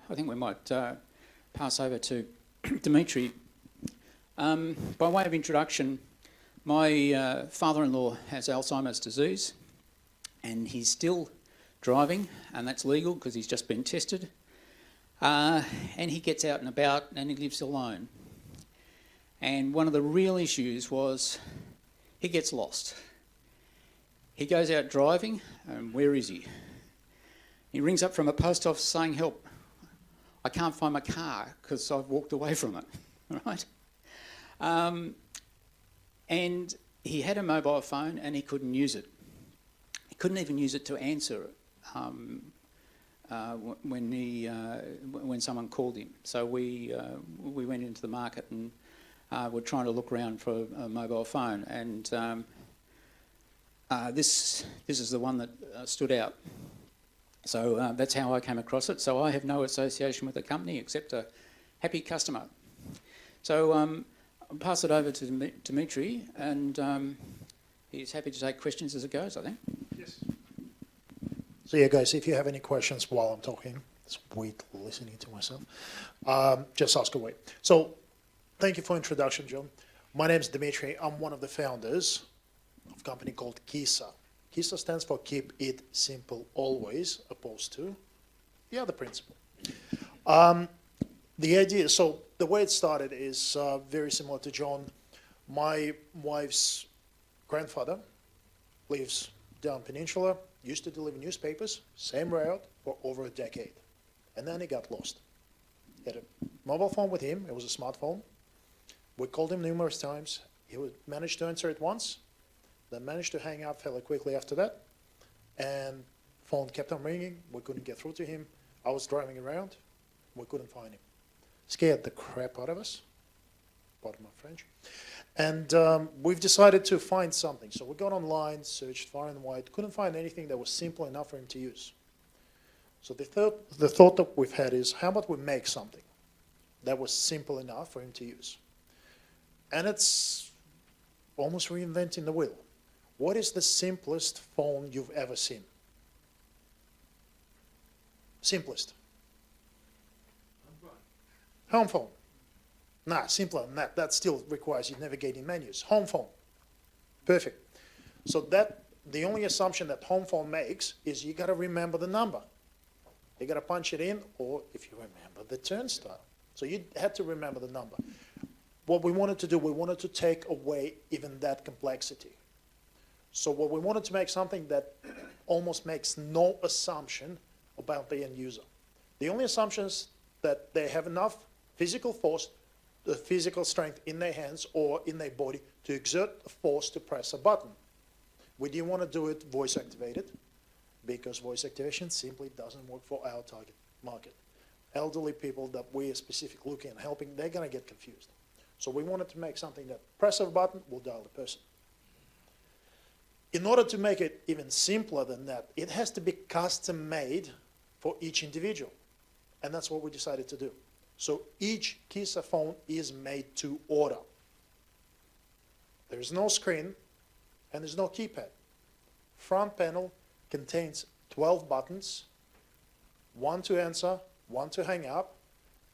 I think we might pass over to Dimitri. By way of introduction, my father-in-law has Alzheimer's disease, and he's still driving, and that's legal because he's just been tested. And he gets out and about, and he lives alone. And one of the real issues was he gets lost. He goes out driving, and where is he? He rings up from a post office saying, "Help, I can't find my car because I've walked away from it," right? And he had a mobile phone and he couldn't use it. He couldn't even use it to answer when someone called him. So we went into the market and we're trying to look around for a mobile phone, and this is the one that stood out. So that's how I came across it. So I have no association with the company except a happy customer. So I'll pass it over to Dimitri, and he's happy to take questions as it goes, I think. Yes. So yeah, guys, if you have any questions while I'm talking, it's weird listening to myself, just ask away. So thank you for introduction, John. My name is Dimitri. I'm one of the founders of a company called KISA. KISA stands for Keep It Simple Always, opposed to the other principle. The idea, so the way it started is very similar to John. My wife's grandfather lives down Peninsula, used to deliver newspapers, same route for over a decade. And then he got lost. He had a mobile phone with him, it was a smartphone. We called him numerous times. He managed to answer it once, then managed to hang up fairly quickly after that. And phone kept on ringing, we couldn't get through to him. I was driving around, we couldn't find him. Scared the crap out of us, pardon my French. And we've decided to find something. So we got online, searched far and wide, couldn't find anything that was simple enough for him to use. So the thought that we've had is, how about we make something that was simple enough for him to use? And it's almost reinventing the wheel. What is the simplest phone you've ever seen? Simplest. Home phone. Nah, simpler than that. That still requires you navigating menus. Home phone. Perfect. So that the only assumption that home phone makes is you got to remember the number. You got to punch it in, or if you remember the turnstile. So you had to remember the number. What we wanted to do, we wanted to take away even that complexity. So what we wanted to make something that almost makes no assumption about the end user. The only assumption is that they have enough physical force, the physical strength in their hands or in their body to exert a force to press a button. We didn't want to do it voice activated because voice activation simply doesn't work for our target market. Elderly people that we are specifically looking at helping, they're going to get confused. So we wanted to make something that press a button will dial the person. In order to make it even simpler than that, it has to be custom made for each individual. And that's what we decided to do. So each KISA phone is made to order. There's no screen and there's no keypad. Front panel contains 12 buttons, one to answer, one to hang up,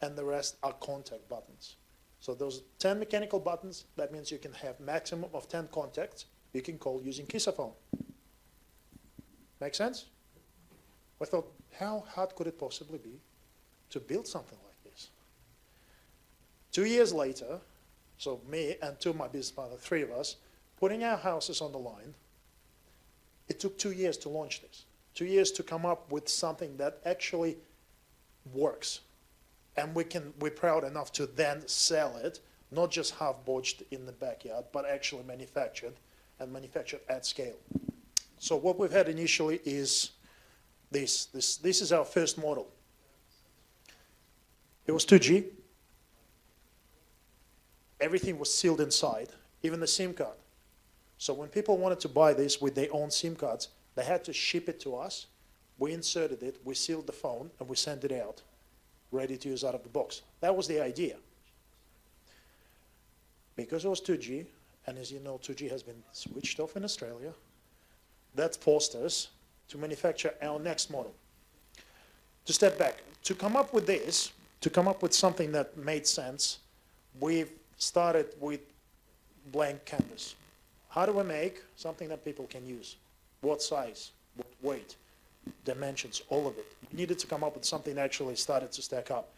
and the rest are contact buttons. So those 10 mechanical buttons, that means you can have maximum of 10 contacts you can call using KISA phone. Make sense? I thought, how hard could it possibly be to build something like this? 2 years later, so me and two of my business partners, 3 of us, putting our houses on the line, it took 2 years to launch this. 2 years to come up with something that actually works. And we're proud enough to then sell it, not just half-botched in the backyard, but actually manufactured and manufactured at scale. So what we've had initially is this is our first model. It was 2G. Everything was sealed inside, even the SIM card. So when people wanted to buy this with their own SIM cards, they had to ship it to us. We inserted it, we sealed the phone, and we sent it out, ready to use out of the box. That was the idea. Because it was 2G, and as you know, 2G has been switched off in Australia, that forced us to manufacture our next model. to step back, to come up with this, to come up with something that made sense, we've started with blank canvas. How do we make something that people can use? What size, what weight, dimensions, all of it. We needed to come up with something that actually started to stack up.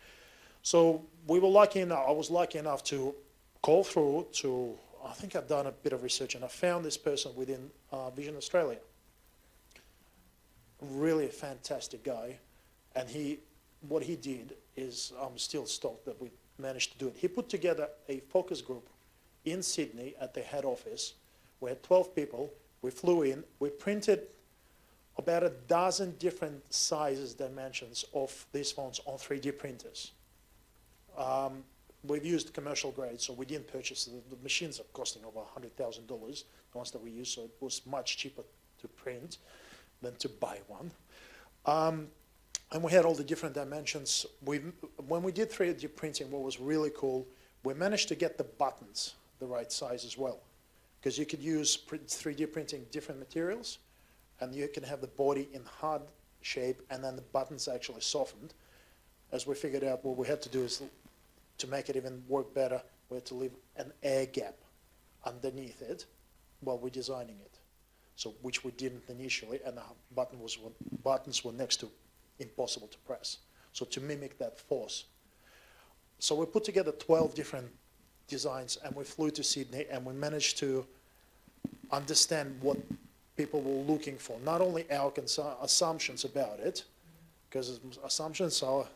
So we were lucky enough, I was lucky enough to call through to, I think I've done a bit of research and I found this person within Vision Australia. Really a fantastic guy. And what he did is, I'm still stoked that we managed to do it. He put together a focus group in Sydney at the head office. We had 12 people. We flew in. We printed about a dozen different sizes, dimensions of these phones on 3D printers. We've used commercial grade, so we didn't purchase the machines are costing over $100,000, the ones that we use, so it was much cheaper to print than to buy one. And we had all the different dimensions. When we did 3D printing, what was really cool, we managed to get the buttons the right size as well. Because you could use 3D printing different materials, and you can have the body in hard shape, and then the buttons actually softened. As we figured out, what we had to do is, to make it even work better, we had to leave an air gap underneath it while we're designing it. So, which we didn't initially, and the buttons were next to impossible to press. So to mimic that force. So we put together 12 different designs and we flew to Sydney and we managed to understand what people were looking for. Not only our assumptions about it, because assumptions are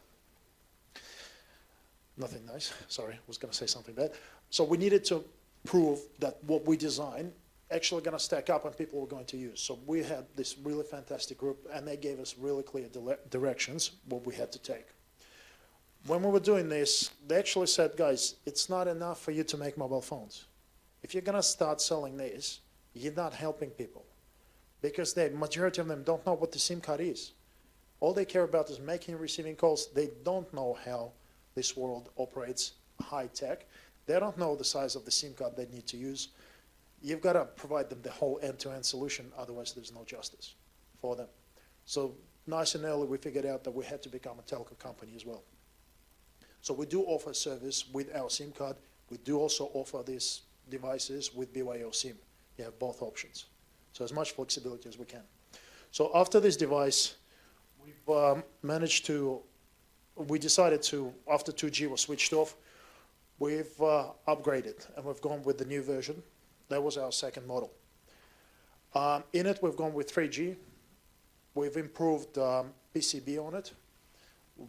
nothing nice. Sorry, I was going to say something bad. So we needed to prove that what we designed actually going to stack up and people were going to use. So we had this really fantastic group and they gave us really clear directions what we had to take. When we were doing this, they actually said, guys, it's not enough for you to make mobile phones. If you're going to start selling this, you're not helping people because the majority of them don't know what the SIM card is. All they care about is making and receiving calls. They don't know how this world operates high tech. They don't know the size of the SIM card they need to use. You've got to provide them the whole end-to-end solution, otherwise there's no justice for them. So nice and early we figured out that we had to become a telco company as well. So we do offer service with our SIM card. We do also offer these devices with BYO SIM. You have both options. So as much flexibility as we can. So after this device, we've we decided to, after 2G was switched off, we've upgraded and we've gone with the new version. That was our second model. In it, we've gone with 3G. We've improved PCB on it.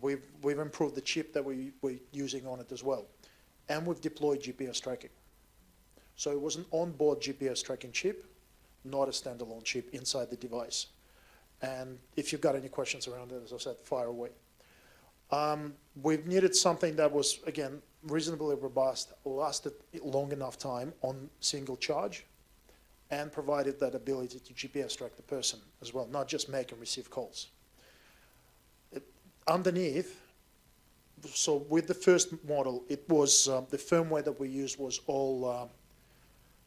We've improved the chip that we're using on it as well. And we've deployed GPS tracking. So it was an onboard GPS tracking chip, not a standalone chip inside the device. And if you've got any questions around it, as I said, fire away. We've needed something that was, again, reasonably robust, lasted long enough time on single charge, and provided that ability to GPS track the person as well, not just make and receive calls. Underneath, so with the first model, it was, the firmware that we used was all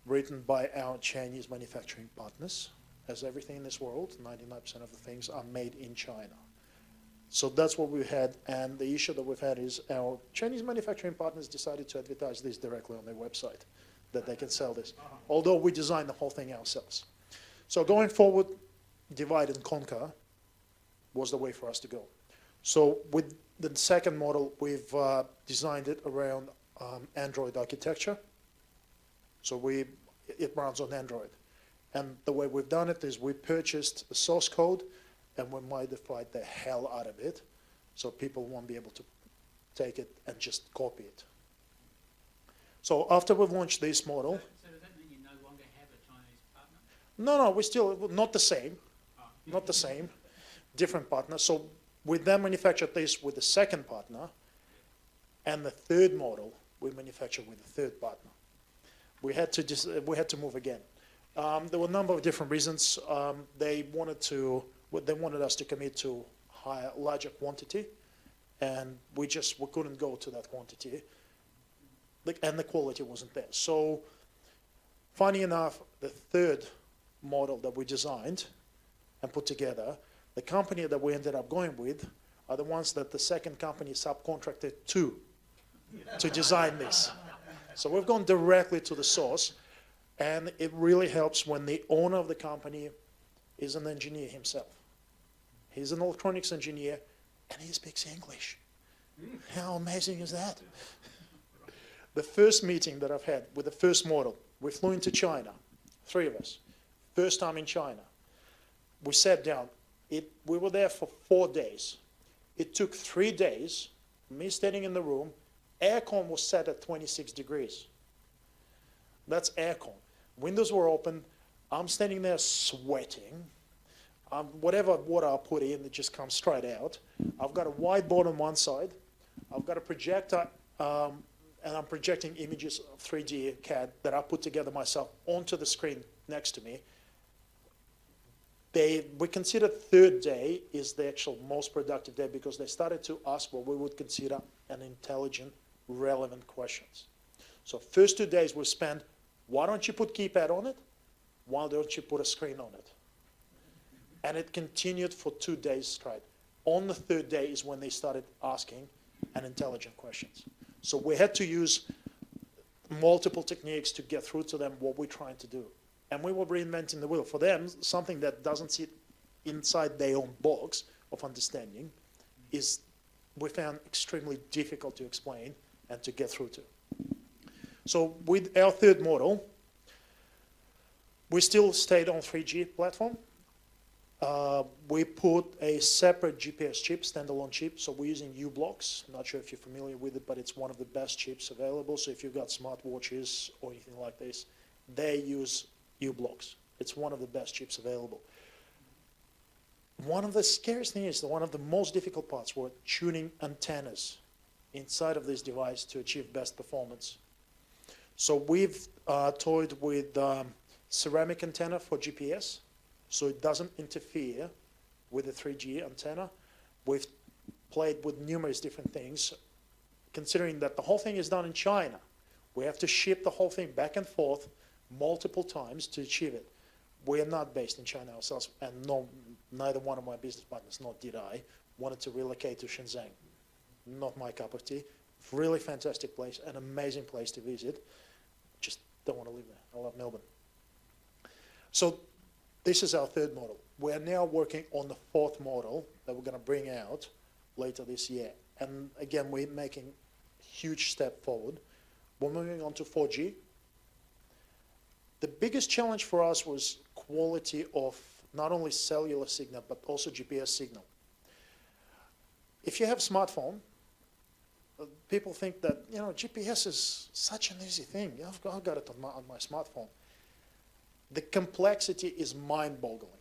written by our Chinese manufacturing partners. As everything in this world, 99% of the things are made in China. So that's what we had, and the issue that we've had is our Chinese manufacturing partners decided to advertise this directly on their website, that they can sell this, although we designed the whole thing ourselves. So going forward, divide and conquer was the way for us to go. So with the second model, we've designed it around Android architecture. So it runs on Android. And the way we've done it is we purchased the source code and we modified the hell out of it so people won't be able to take it and just copy it. So after we've launched this model... So does that mean you no longer have a Chinese partner? No, we're still not the same. Not the same. Different partner. So we then manufactured this with the second partner, and the third model we manufactured with the third partner. We had to move again. There were a number of different reasons. They wanted us to commit to larger quantity, and we couldn't go to that quantity, and the quality wasn't there. So, funny enough, the third model that we designed and put together, the company that we ended up going with are the ones that the second company subcontracted to design this. So we've gone directly to the source, and it really helps when the owner of the company is an engineer himself. He's an electronics engineer, and he speaks English. How amazing is that? The first meeting that I've had with the first model, we flew into China, 3 of us. First time in China. We sat down. We were there for 4 days. It took 3 days, me standing in the room, aircon was set at 26 degrees. That's aircon. Windows were open. I'm standing there sweating. Whatever water I put in, it just comes straight out. I've got a whiteboard on one side. I've got a projector, and I'm projecting images of 3D CAD that I put together myself onto the screen next to me. We consider third day is the actual most productive day because they started to ask what we would consider an intelligent, relevant questions. So first 2 days we spent, why don't you put keypad on it? Why don't you put a screen on it? And it continued for 2 days straight. On the third day is when they started asking an intelligent questions. So we had to use multiple techniques to get through to them what we're trying to do. And we were reinventing the wheel. For them, something that doesn't sit inside their own box of understanding is, we found extremely difficult to explain and to get through to. So with our third model, we still stayed on 3G platform. We put a separate GPS chip, standalone chip, so we're using U-Blocks. Not sure if you're familiar with it, but it's one of the best chips available. So if you've got smartwatches or anything like this, they use U-Blocks. It's one of the best chips available. One of the scariest things, one of the most difficult parts were tuning antennas inside of this device to achieve best performance. So we've toyed with ceramic antenna for GPS, so it doesn't interfere with the 3G antenna. We've played with numerous different things, considering that the whole thing is done in China. We have to ship the whole thing back and forth multiple times to achieve it. We are not based in China ourselves, and neither one of my business partners, nor did I, wanted to relocate to Shenzhen. Not my cup of tea. Really fantastic place, an amazing place to visit. Just don't want to live there. I love Melbourne. So this is our third model. We're now working on the fourth model that we're going to bring out later this year. And again, we're making a huge step forward. We're moving on to 4G. The biggest challenge for us was quality of not only cellular signal, but also GPS signal. If you have a smartphone, people think that, you know, GPS is such an easy thing. I've got it on my smartphone. The complexity is mind-boggling.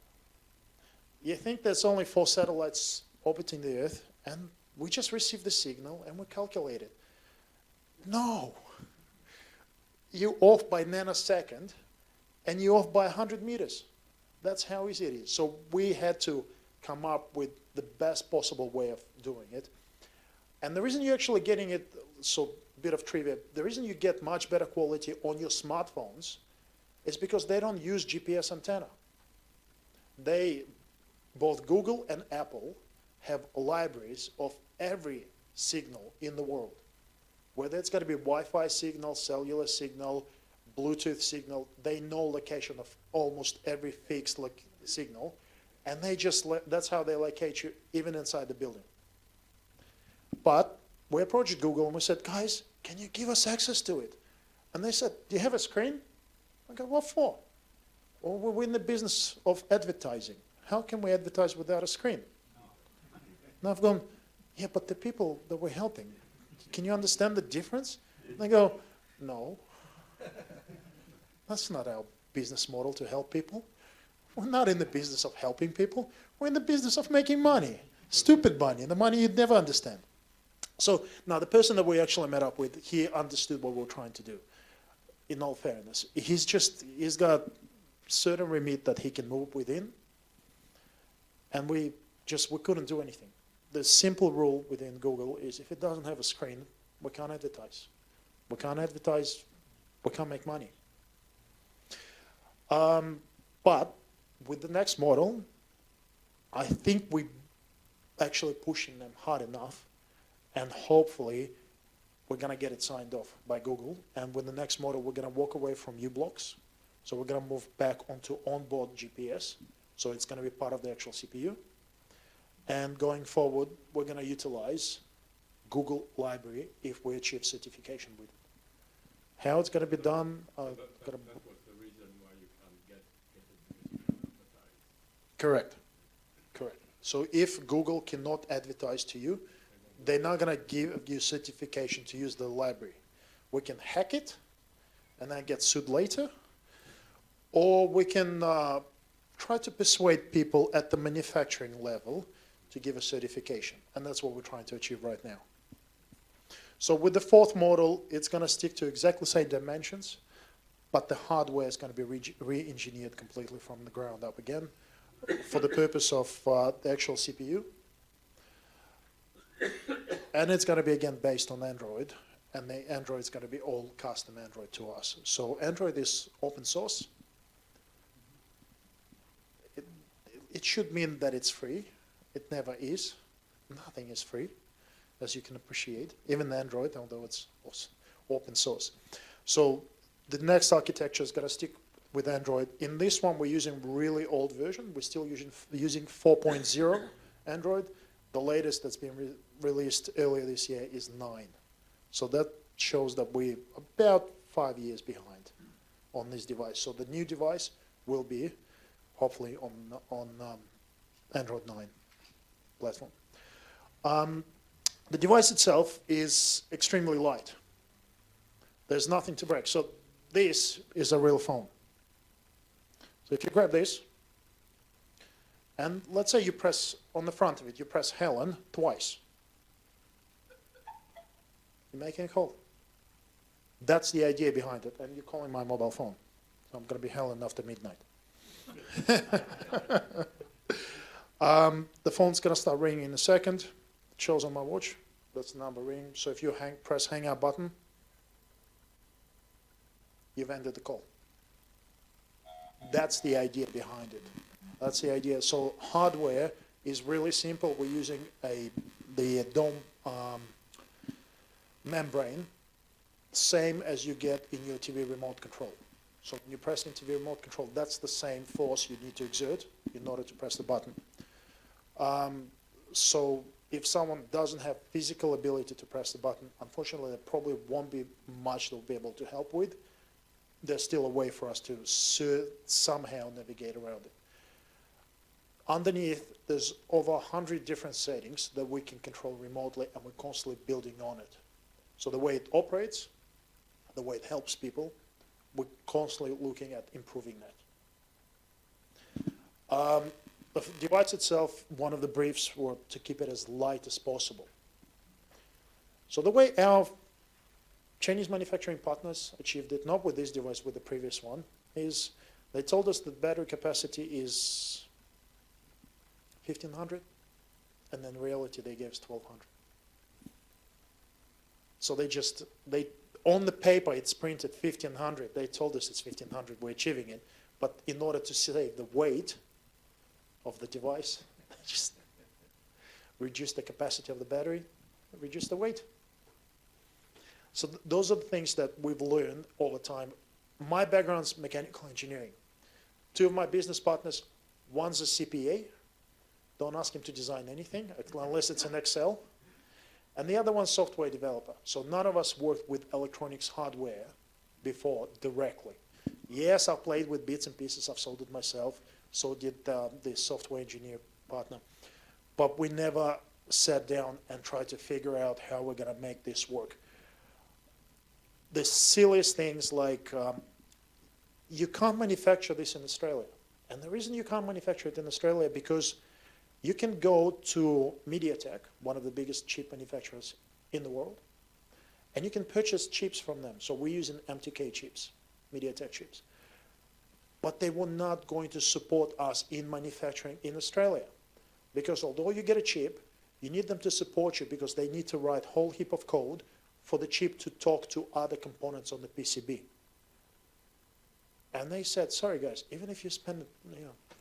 You think there's only 4 satellites orbiting the Earth, and we just receive the signal and we calculate it. No. You're off by nanosecond, and you're off by 100 meters. That's how easy it is. So we had to come up with the best possible way of doing it. And the reason you're actually getting it, so bit of trivia, the reason you get much better quality on your smartphones is because they don't use GPS antenna. Both Google and Apple have libraries of every signal in the world. Whether it's going to be Wi-Fi signal, cellular signal, Bluetooth signal, they know location of almost every fixed signal, and that's how they locate you even inside the building. But we approached Google and we said, guys, can you give us access to it? And they said, do you have a screen? I go, what for? Well, we're in the business of advertising. How can we advertise without a screen? And I've gone, yeah, but the people that we're helping, can you understand the difference? And they go, no. That's not our business model to help people. We're not in the business of helping people. We're in the business of making money. Stupid money, the money you'd never understand. So now the person that we actually met up with, he understood what we were trying to do, in all fairness. He's got certain remit that he can move within, and we couldn't do anything. The simple rule within Google is if it doesn't have a screen, we can't advertise. We can't advertise, we can't make money. But with the next model, I think we actually pushing them hard enough, and hopefully we're going to get it signed off by Google. And with the next model, we're going to walk away from U-blocks. So we're going to move back onto onboard GPS. So it's going to be part of the actual CPU. And going forward, we're going to utilize Google Library if we achieve certification with it. How it's going to be done? That was the reason why you can't get it because you can't advertise. Correct. Correct. So if Google cannot advertise to you, they're not going to give you certification to use the library. We can hack it and then get sued later, or we can try to persuade people at the manufacturing level to give a certification, and that's what we're trying to achieve right now. So with the fourth model, it's going to stick to exactly the same dimensions, but the hardware is going to be re-engineered completely from the ground up again for the purpose of the actual CPU. And it's going to be, again, based on Android, and the Android is going to be all custom Android to us. So Android is open source. It should mean that it's free. It never is. Nothing is free, as you can appreciate, even Android, although it's open source. So the next architecture is going to stick with Android. In this one, we're using really old version. We're still using 4.0 Android. The latest that's been released earlier this year is 9. So that shows that we're about 5 years behind on this device. So the new device will be hopefully on Android 9 platform. The device itself is extremely light. There's nothing to break. So this is a real phone. So if you grab this, and let's say you press on the front of it, you press Helen twice. You're making a call. That's the idea behind it. And you're calling my mobile phone. So I'm going to be Helen after midnight. The phone's going to start ringing in a second. It shows on my watch. That's the number ring. So if you press hang up button, you've ended the call. That's the idea behind it. That's the idea. So hardware is really simple. We're using the dome membrane, same as you get in your TV remote control. So when you press in TV remote control, that's the same force you need to exert in order to press the button. So if someone doesn't have physical ability to press the button, unfortunately, there probably won't be much they'll be able to help with. There's still a way for us to somehow navigate around it. Underneath, there's over 100 different settings that we can control remotely, and we're constantly building on it. So the way it operates, the way it helps people, we're constantly looking at improving that. The device itself, one of the briefs were to keep it as light as possible. So the way our Chinese manufacturing partners achieved it, not with this device, with the previous one, is they told us that battery capacity is 1,500, and then in reality they gave us 1,200. So they on the paper it's printed 1,500. They told us it's 1,500. We're achieving it, but in order to save the weight of the device, just reduce the capacity of the battery, reduce the weight. So those are the things that we've learned all the time. My background's mechanical engineering. Two of my business partners, one's a CPA. Don't ask him to design anything unless it's in Excel. And the other one's software developer. So none of us worked with electronics hardware before directly. Yes, I've played with bits and pieces. I've sold it myself. So did the software engineer partner. But we never sat down and tried to figure out how we're going to make this work. The silliest things like you can't manufacture this in Australia. And the reason you can't manufacture it in Australia because you can go to MediaTek, one of the biggest chip manufacturers in the world, and you can purchase chips from them. So we're using MTK chips, MediaTek chips. But they were not going to support us in manufacturing in Australia. Because although you get a chip, you need them to support you because they need to write a whole heap of code for the chip to talk to other components on the PCB. And they said, sorry guys, even if you spend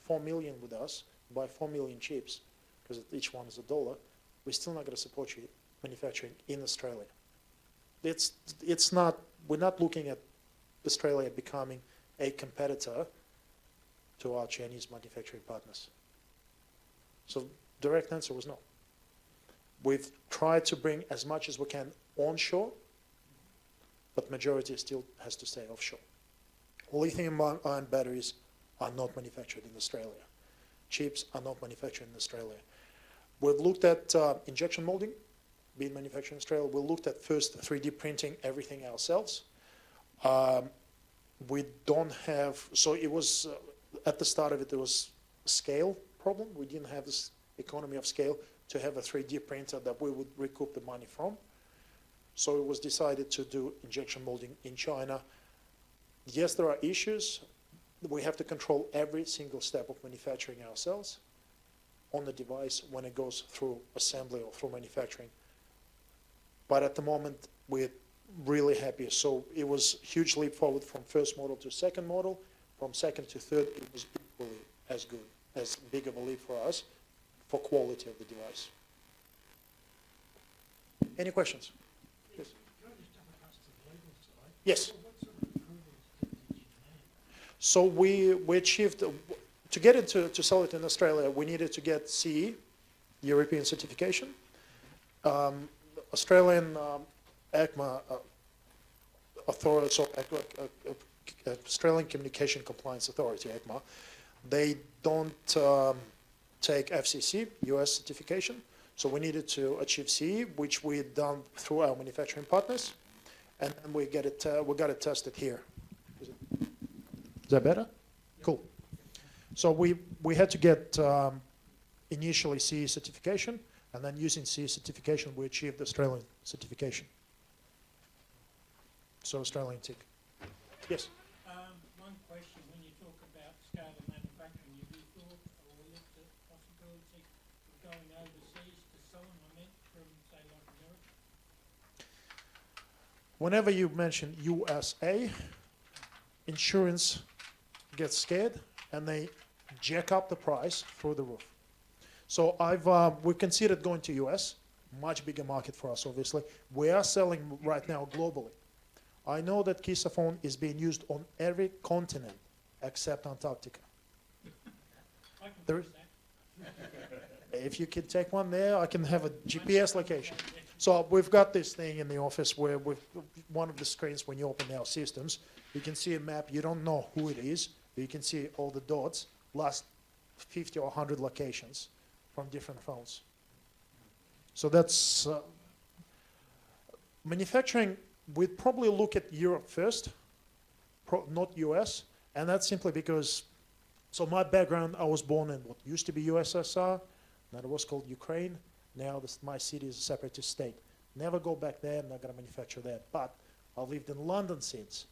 4 million with us, buy 4 million chips, because each one is $1, we're still not going to support you manufacturing in Australia. It's not, we're not looking at Australia becoming a competitor to our Chinese manufacturing partners. So direct answer was no. We've tried to bring as much as we can onshore, but majority still has to stay offshore. Lithium-ion batteries are not manufactured in Australia. Chips are not manufactured in Australia. We've looked at injection molding being manufactured in Australia. We looked at first 3D printing everything ourselves. We don't have, so it was, at the start of it, there was a scale problem. We didn't have this economy of scale to have a 3D printer that we would recoup the money from. So it was decided to do injection molding in China. Yes, there are issues. We have to control every single step of manufacturing ourselves on the device when it goes through assembly or through manufacturing. But at the moment, we're really happy. So it was a huge leap forward from first model to second model. From second to third, it was equally as good, as big of a leap for us for quality of the device. Any questions? Yes. Can I just jump across to the legal side? Yes. What sort of approvals did you need? So we achieved, to get it to sell it in Australia, we needed to get CE, European certification. Australian ACMA authority, so Australian Communication Compliance Authority, ACMA, they don't take FCC, US certification. So we needed to achieve CE, which we had done through our manufacturing partners, and then we got it tested here. Is that better? Cool. So we had to get initially CE certification, and then using CE certification, we achieved Australian certification. So Australian tick. Yes? One question, when you talk about scale of manufacturing, have you thought or looked at possibility of going overseas to sell them, I meant, from, say, like America? Whenever you mention USA, insurance gets scared and they jack up the price through the roof. So we considered going to US, much bigger market for us, obviously. We are selling right now globally. I know that KISA phone is being used on every continent except Antarctica. I can There- fix that. If you can take one there, I can have a GPS location. So we've got this thing in the office where one of the screens, when you open our systems, you can see a map. You don't know who it is, but you can see all the dots, last 50 or 100 locations from different phones. So that's manufacturing. We'd probably look at Europe first, not US, and that's simply because, so my background, I was born in what used to be USSR, then it was called Ukraine. Now my city is a separatist state. Never go back there, I'm not going to manufacture there. But I've lived in London since.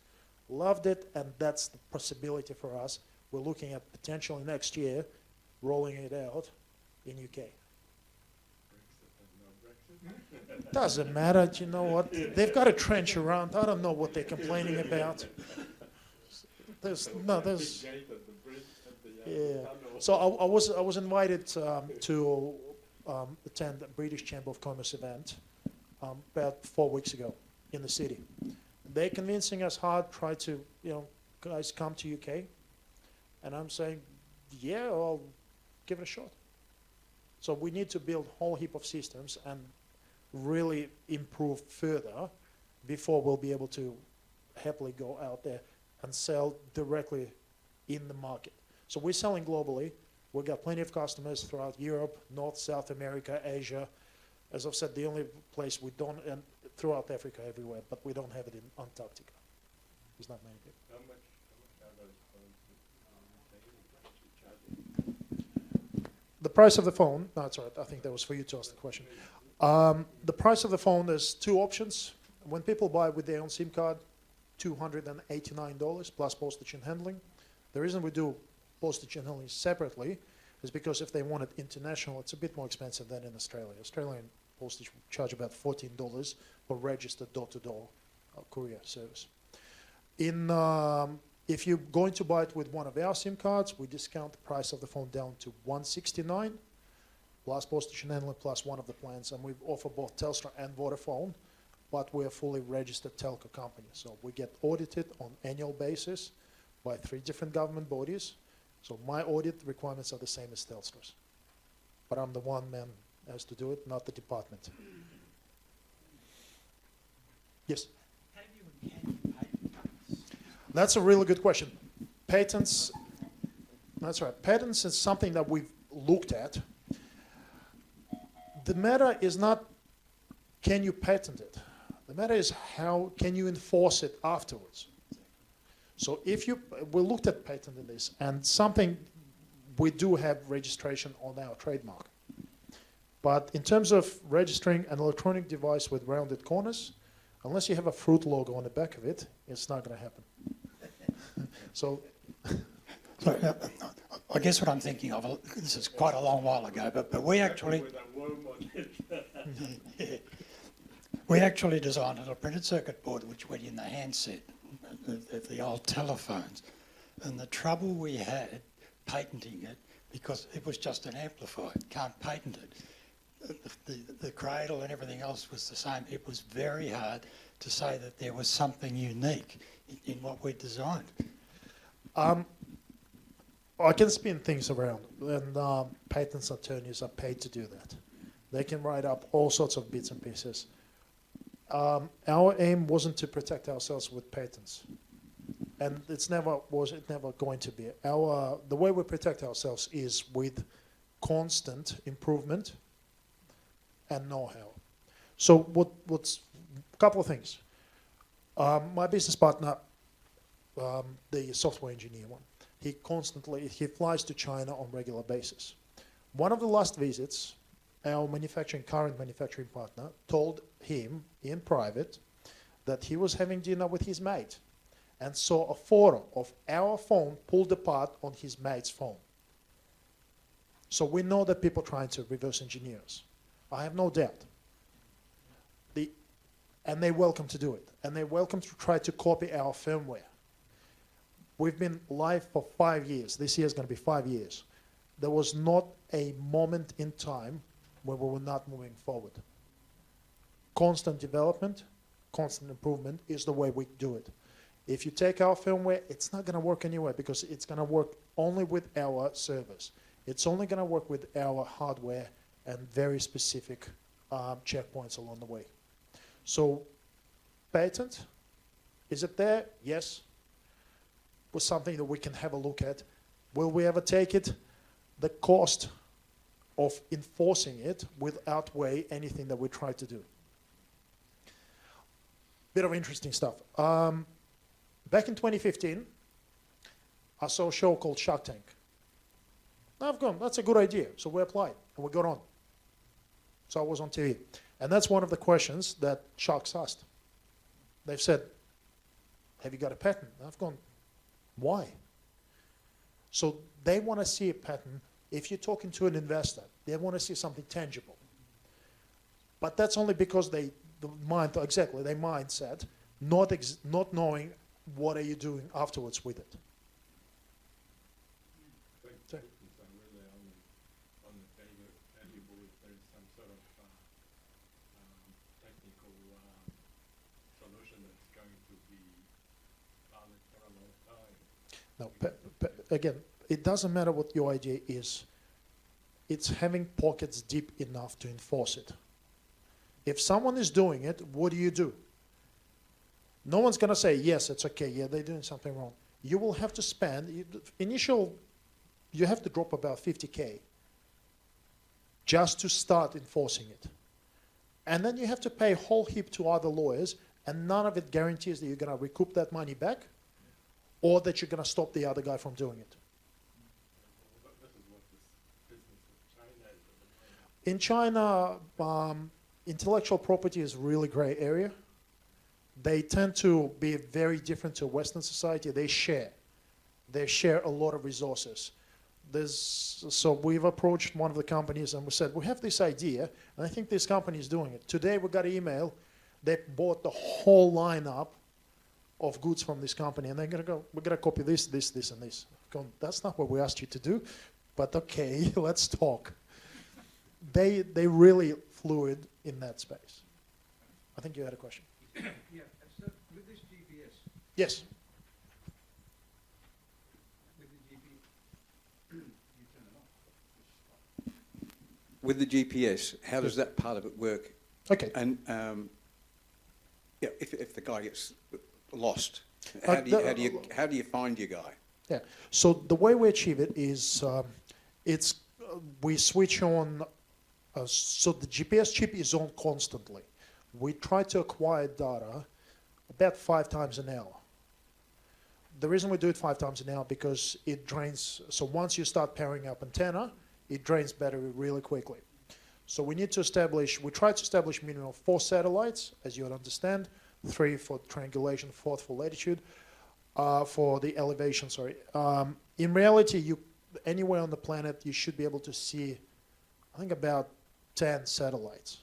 Loved it, and that's the possibility for us. We're looking at potentially next year rolling it out in UK. Doesn't matter, you know what? They've got a trench around. I don't know what they're complaining about. Yeah. So I was invited to attend a British Chamber of Commerce event about 4 weeks ago in the city. They're convincing us hard, try to, guys come to UK. And I'm saying, yeah, I'll give it a shot. So we need to build a whole heap of systems and really improve further before we'll be able to happily go out there and sell directly in the market. So we're selling globally. We've got plenty of customers throughout Europe, North, South America, Asia. As I've said, the only place we don't, and throughout Africa, everywhere, but we don't have it in Antarctica. There's not many people. How much are those phones The price of the phone, no, that's all right. I think that was for you to ask the question. The price of the phone, there's two options. When people buy with their own SIM card, $289 plus postage and handling. The reason we do postage and handling separately is because if they want it international, it's a bit more expensive than in Australia. Australian postage will charge about $14 for registered door-to-door courier service. If you're going to buy it with one of our SIM cards, we discount the price of the phone down to $169. plus postage and handling, plus one of the plans, and we offer both Telstra and Vodafone, but we're a fully registered telco company. So we get audited on annual basis by 3 different government bodies. So my audit requirements are the same as Telstra's. But I'm the one man who has to do it, not the department. Yes? Have you and can you patent patents? That's a really good question. Patents, that's right. Patents is something that we've looked at. The matter is not, can you patent it? The matter is, how can you enforce it afterwards? So if you, we looked at patenting this, and something, we do have registration on our trademark. But in terms of registering an electronic device with rounded corners, unless you have a fruit logo on the back of it, it's not going to happen. So, So, I guess what I'm thinking of, this is quite a long while ago, but we actually, With a worm on it. we actually designed a printed circuit board which went in the handset, the old telephones. And the trouble we had patenting it, because it was just an amplifier, can't patent it. The cradle and everything else was the same. It was very hard to say that there was something unique in what we designed. I can spin things around, and patents attorneys are paid to do that. They can write up all sorts of bits and pieces. Our aim wasn't to protect ourselves with patents, and it never going to be. The way we protect ourselves is with constant improvement and know-how. So what's a couple of things. My business partner, the software engineer one, he flies to China on regular basis. One of the last visits, our current manufacturing partner told him in private that he was having dinner with his mate and saw a photo of our phone pulled apart on his mate's phone. So we know that people are trying to reverse engineer us. I have no doubt. And they're welcome to do it. And they're welcome to try to copy our firmware. We've been live for 5 years. This year is going to be 5 years. There was not a moment in time where we were not moving forward. Constant development, constant improvement is the way we do it. If you take our firmware, it's not going to work anyway because it's going to work only with our servers. It's only going to work with our hardware and very specific checkpoints along the way. So, patent, is it there? Yes. Was something that we can have a look at. Will we ever take it? The cost of enforcing it will outweigh anything that we try to do. Bit of interesting stuff. Back in 2015, I saw a show called Shark Tank. I've gone, that's a good idea. So we applied and we got on. So I was on TV. And that's one of the questions that sharks asked. They've said, have you got a patent? I've gone, why? So they want to see a patent. If you're talking to an investor, they want to see something tangible. But that's only because their mindset, not knowing what are you doing afterwards with it. I think Sorry. patents are really on the table if there's some sort of technical solution that's going to be valid for a long time. Now, again, it doesn't matter what your idea is. It's having pockets deep enough to enforce it. If someone is doing it, what do? No one's going to say, yes, it's okay, yeah, they're doing something wrong. You will have to spend, you have to drop about 50K just to start enforcing it. And then you have to pay a whole heap to other lawyers, and none of it guarantees that you're going to recoup that money back or that you're going to stop the other guy from doing it. But this is what this business with China is at the moment. In China, intellectual property is a really gray area. They tend to be very different to Western society. They share a lot of resources. So we've approached one of the companies and we said, we have this idea, and I think this company is doing it. Today we got an email, they bought the whole lineup of goods from this company, and they're going to go, we're going to copy this, this, this, and this. Going, that's not what we asked you to do, but okay, let's talk. they really fluid in that space. I think you had a question. Yeah, so with this GPS, Yes. with the GPS, how does that part of it work? Okay. And yeah, if the guy gets lost, Uh, how do you find your guy? Yeah. So the way we achieve it is we switch on. So the GPS chip is on constantly. We try to acquire data about 5 times an hour. The reason we do it 5 times an hour because it drains. So once you start pairing up antenna, it drains battery really quickly. So we need to establish. We try to establish minimum 4 satellites, as you would understand, 3 for triangulation, 4 for latitude. For the elevation, sorry. In reality, anywhere on the planet, you should be able to see, I think, about 10 satellites,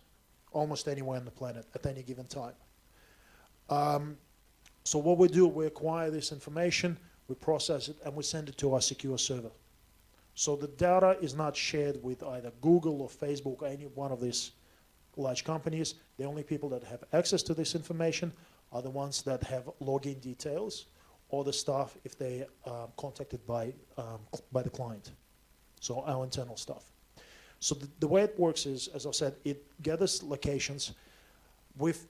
almost anywhere on the planet at any given time. So what we do, we acquire this information, we process it, and we send it to our secure server. So the data is not shared with either Google or Facebook or any one of these large companies. The only people that have access to this information are the ones that have login details, or the staff if they are contacted by the client, so our internal staff. So the way it works is, as I said, it gathers locations. We've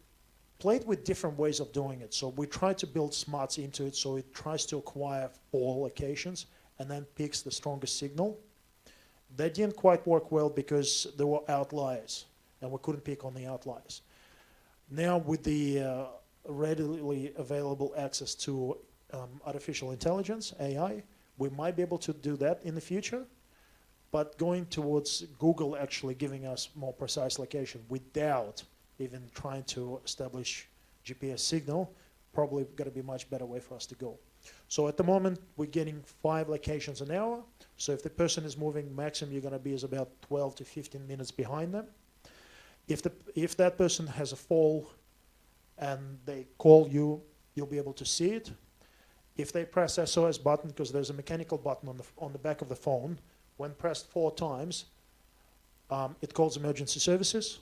played with different ways of doing it. So we try to build smarts into it, so it tries to acquire 4 locations and then picks the strongest signal. That didn't quite work well because there were outliers, and we couldn't pick on the outliers. Now with the readily available access to artificial intelligence, AI, we might be able to do that in the future, but going towards Google actually giving us more precise location without even trying to establish GPS signal, probably going to be a much better way for us to go. So at the moment, we're getting 5 locations an hour. So if the person is moving, maximum you're going to be is about 12 to 15 minutes behind them. If that person has a fall and they call you, you'll be able to see it. If they press SOS button, because there's a mechanical button on the back of the phone, when pressed 4 times, it calls emergency services.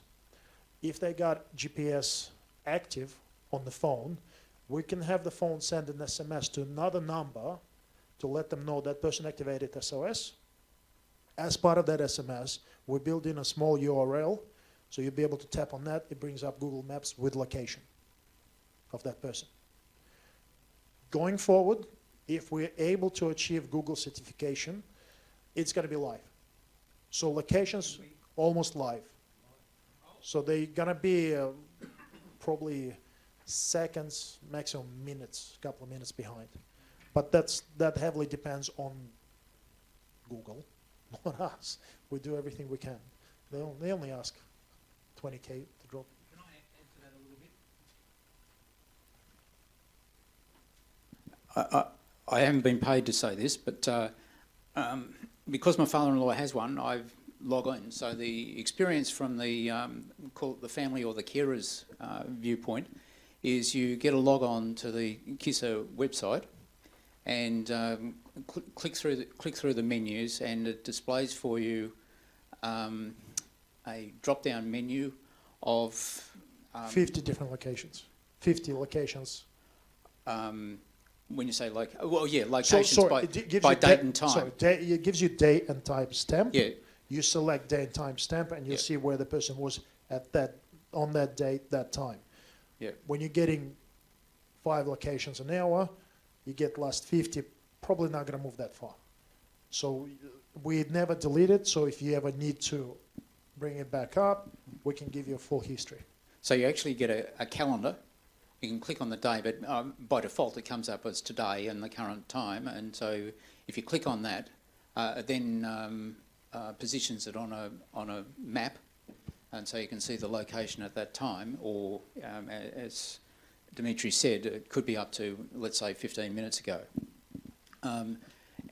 If they got GPS active on the phone, we can have the phone send an SMS to another number to let them know that person activated SOS. As part of that SMS, we build in a small URL, so you'll be able to tap on that. It brings up Google Maps with location of that person. Going forward, if we're able to achieve Google certification, it's going to be live. So locations almost live. So they're going to be probably seconds, maximum minutes, a couple of minutes behind. But that heavily depends on Google, not us. We do everything we can. They only ask 20K to drop. Can I add to that a little bit? I haven't been paid to say this, but because my father-in-law has one, I've log on. So the experience from the call it the family or the carers viewpoint is you get a log on to the KISA website and click through the menus, and it displays for you a drop-down menu of 50 different locations. 50 locations. When you say locations it by date and time. Sorry, it gives you date and time stamp. Yeah. You select date and time stamp, and you'll see where the person was on that date, that time. Yeah. When you're getting 5 locations an hour, you get last 50, probably not going to move that far. So we never delete it, so if you ever need to bring it back up, we can give you a full history. So you actually get a calendar. You can click on the day, but by default it comes up as today and the current time. And so if you click on that, it then positions it on a map, and so you can see the location at that time. Or as Dimitri said, it could be up to, let's say, 15 minutes ago.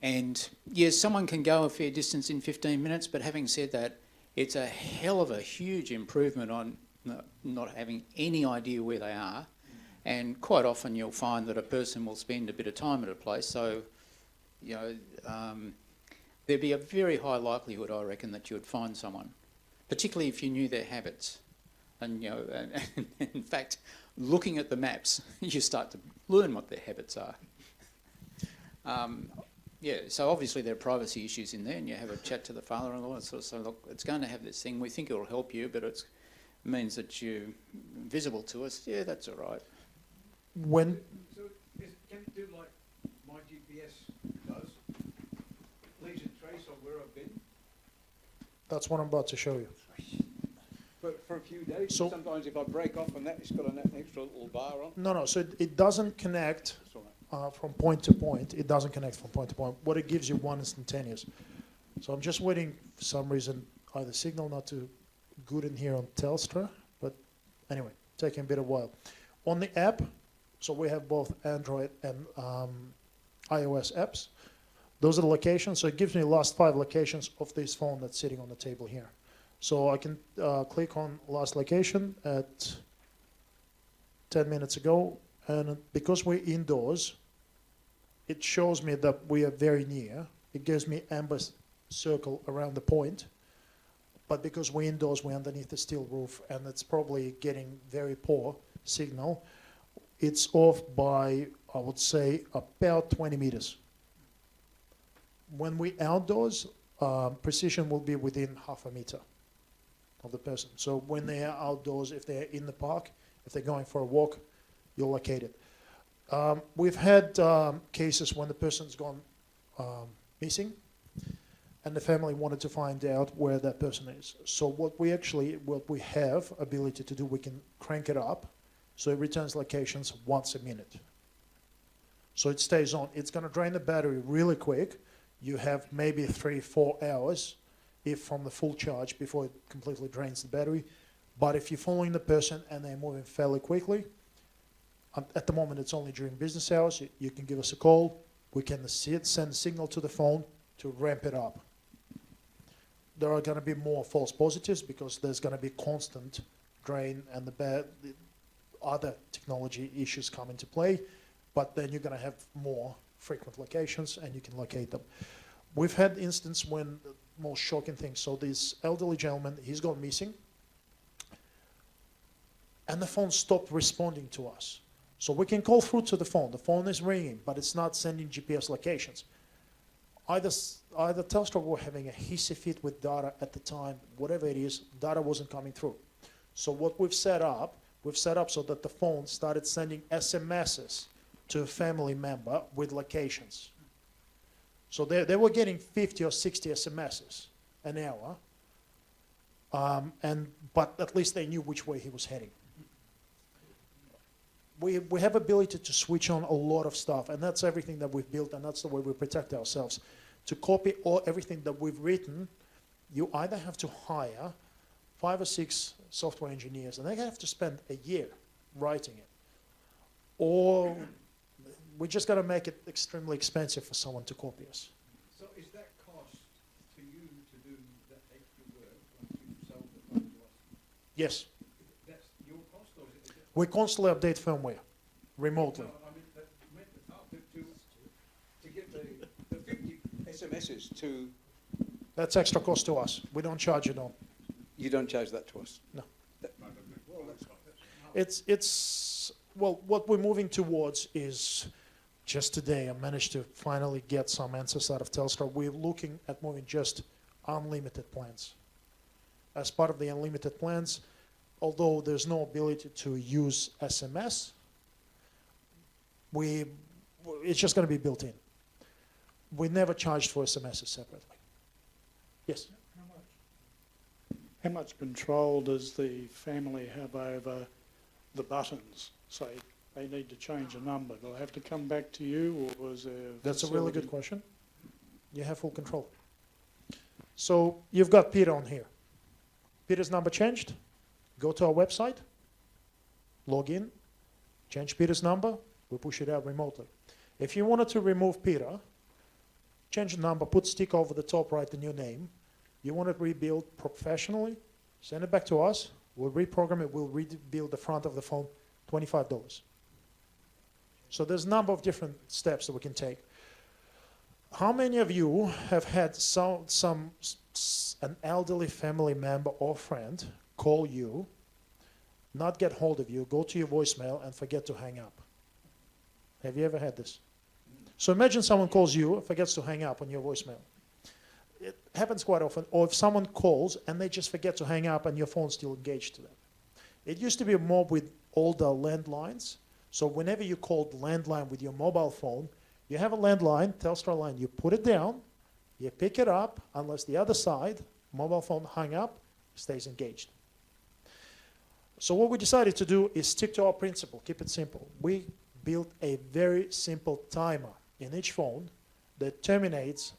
And yes, someone can go a fair distance in 15 minutes, but having said that, it's a hell of a huge improvement on not having any idea where they are. And quite often you'll find that a person will spend a bit of time at a place, so there'd be a very high likelihood, I reckon, that you would find someone particularly if you knew their habits. And, you know, and in fact, looking at the maps, you start to learn what their habits are. Yeah, so obviously there are privacy issues in there, and you have a chat to the father-in-law and sort of say, look, it's going to have this thing. We think it will help you, but it means that you're visible to us. Yeah, that's all right. When So can it do like my GPS does? Leaves a trace of where I've been? that's what I'm about to show you. But for a few days, So- sometimes if I break off on that, it's got an extra little bar on. No, so it doesn't connect That's all right. from point to point. It doesn't connect from point to point. What it gives you, one instantaneous. So I'm just waiting for some reason, either signal not too good in here on Telstra, but anyway, taking a bit of while. On the app, so we have both Android and iOS apps. Those are the locations. So it gives me the last 5 locations of this phone that's sitting on the table here. So I can click on last location at 10 minutes ago, and because we're indoors, it shows me that we are very near. It gives me amber circle around the point, but because we're indoors, we're underneath the steel roof, and it's probably getting very poor signal. It's off by, I would say, about 20 meters. When we're outdoors, precision will be within half a meter of the person. So when they are outdoors, if they're in the park, if they're going for a walk, you'll locate it. We've had cases when the person's gone missing, and the family wanted to find out where that person is. So what we have ability to do, we can crank it up, so it returns locations once a minute. So it stays on. It's going to drain the battery really quick. You have maybe 3-4 hours if from the full charge before it completely drains the battery. But if you're following the person and they're moving fairly quickly, at the moment it's only during business hours, you can give us a call. We can send a signal to the phone to ramp it up. There are going to be more false positives because there's going to be constant drain and the other technology issues come into play, but then you're going to have more frequent locations and you can locate them. We've had instances when the most shocking thing, so this elderly gentleman, he's gone missing, and the phone stopped responding to us. So we can call through to the phone is ringing, but it's not sending GPS locations. Either Telstra were having a hissy fit with data at the time, whatever it is, data wasn't coming through. So what we've set up so that the phone started sending SMSs to a family member with locations. So they were getting 50 or 60 SMSs an hour, but at least they knew which way he was heading. We have ability to switch on a lot of stuff, and that's everything that we've built, and that's the way we protect ourselves. To copy everything that we've written, you either have to hire 5 or 6 software engineers, and they have to spend a year writing it, or we just got to make it extremely expensive for someone to copy us. So is that cost to you to do that extra work once you sell the phone to us? Yes, That's your cost, or is it? we constantly update firmware remotely. No, I mean, to get the 50 SMSs to... That's extra cost to us. We don't charge it on. You don't charge that to us? No. Well, that's... Well, what we're moving towards is, just today I managed to finally get some answers out of Telstra. We're looking at moving just unlimited plans. As part of the unlimited plans, although there's no ability to use SMS, it's just going to be built in. We never charged for SMSs separately. Yes? How much? How much control does the family have over the buttons? Say they need to change a number. Do I have to come back to you, or is there... That's a really good facility? question. You have full control. So you've got Peter on here. Peter's number changed. Go to our website, log in, change Peter's number, we push it out remotely. If you wanted to remove Peter, change the number, put stick over the top, write the new name. You want it rebuilt professionally, send it back to us, we'll reprogram it, we'll rebuild the front of the phone, $25. So there's a number of different steps that we can take. How many of you have had some an elderly family member or friend call you, not get hold of you, go to your voicemail and forget to hang up. Have you ever had this? So imagine someone calls you, forgets to hang up on your voicemail. It happens quite often. Or if someone calls and they just forget to hang up and your phone's still engaged to them. It used to be more with older landlines. So whenever you called landline with your mobile phone, you have a landline, Telstra line, you put it down, you pick it up, unless the other side, mobile phone hung up, stays engaged. So what we decided to do is stick to our principle, keep it simple. We built a very simple timer in each phone that terminates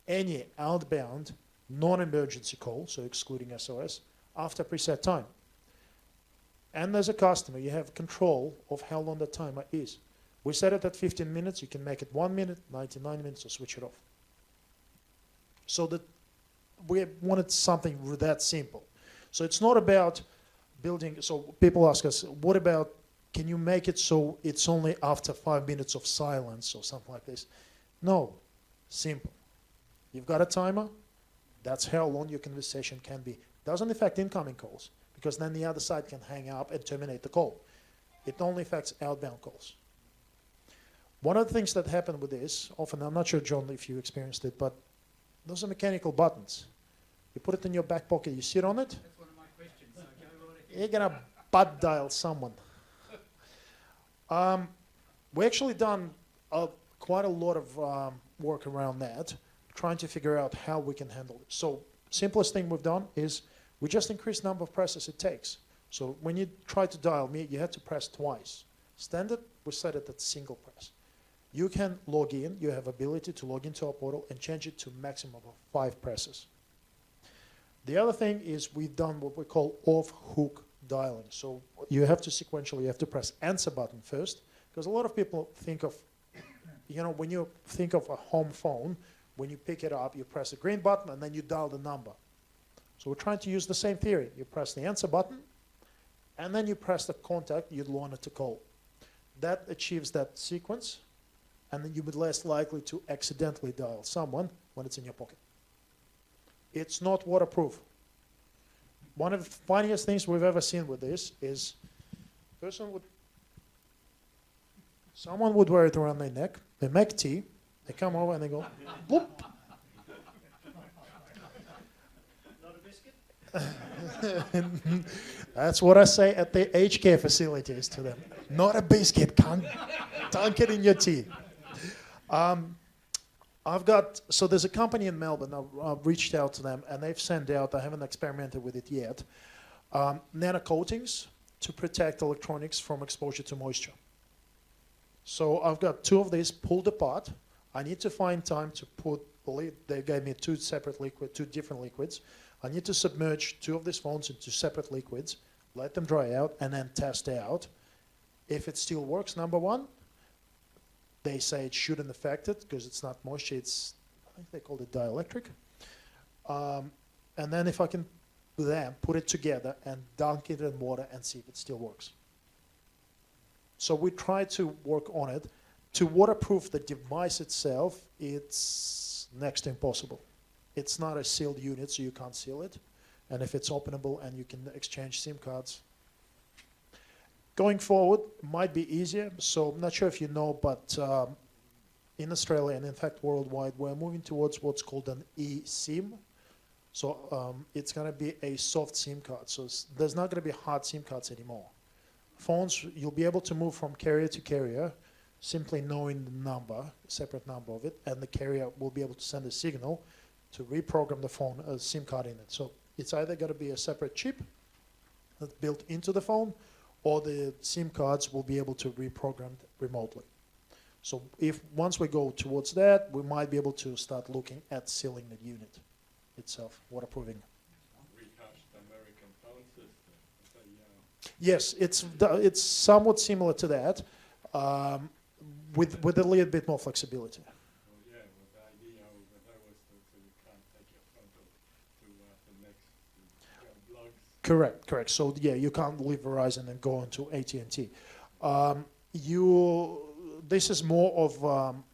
any outbound non-emergency call, so excluding SOS, after preset time. And as a customer, you have control of how long the timer is. We set it at 15 minutes. You can make it 1 minute, 99 minutes, or switch it off. So that we wanted something that simple. So it's not about building. So people ask us, what about, can you make it so it's only after 5 minutes of silence or something like this? No, simple. You've got a timer. That's how long your conversation can be. Doesn't affect incoming calls, because then the other side can hang up and terminate the call. It only affects outbound calls. One of the things that happen with this, often, I'm not sure, John, if you experienced it, but those are mechanical buttons. You put it in your back pocket, you sit on it, That's one of my questions, so go right ahead. you're going to butt dial someone. We actually done quite a lot of work around that, trying to figure out how we can handle it. So simplest thing we've done is we just increase the number of presses it takes. So when you try to dial me, you have to press twice. Standard, we set it at single press. You can log in, you have ability to log into our portal and change it to maximum of 5 presses. The other thing is we've done what we call off-hook dialing. So you have to sequentially, you have to press answer button first, because a lot of people think of, when you think of a home phone, when you pick it up, you press the green button and then you dial the number. So we're trying to use the same theory. You press the answer button, and then you press the contact you'd want it to call. That achieves that sequence, and then you'll be less likely to accidentally dial someone when it's in your pocket. It's not waterproof. One of the funniest things we've ever seen with this is someone would wear it around their neck, they make tea, they come over and they go, boop. Not a biscuit? That's what I say at the aged care facilities to them. Not a biscuit, can't dunk it in your tea. So there's a company in Melbourne, I've reached out to them and they've sent out, I haven't experimented with it yet, nano coatings to protect electronics from exposure to moisture. So I've got 2 of these pulled apart. I need to find time to put, they gave me 2 different liquids. I need to submerge 2 of these phones into separate liquids, let them dry out, and then test out. If it still works, number 1, they say it shouldn't affect it because it's not moisture, I think they called it dielectric. And then if I can then put it together and dunk it in water and see if it still works. So we try to work on it. To waterproof the device itself, it's next to impossible. It's not a sealed unit, so you can't seal it. And if it's openable and you can exchange SIM cards. Going forward, might be easier. So I'm not sure if you know, but in Australia and in fact worldwide, we're moving towards what's called an eSIM. So it's going to be a soft SIM card. So there's not going to be hard SIM cards anymore. Phones, you'll be able to move from carrier to carrier, simply knowing the number, separate number of it, and the carrier will be able to send a signal to reprogram the phone, a SIM card in it. So it's either going to be a separate chip that's built into the phone, or the SIM cards will be able to reprogram remotely. So once we go towards that, we might be able to start looking at sealing the unit itself, waterproofing. Rehashed American phone system. So, yeah. Yes, it's somewhat similar to that, with a little bit more flexibility. Well, yeah, but the idea over there was so you can't take your phone to the next blogs. Correct. So yeah, you can't leave Verizon and go into AT&T. This is more of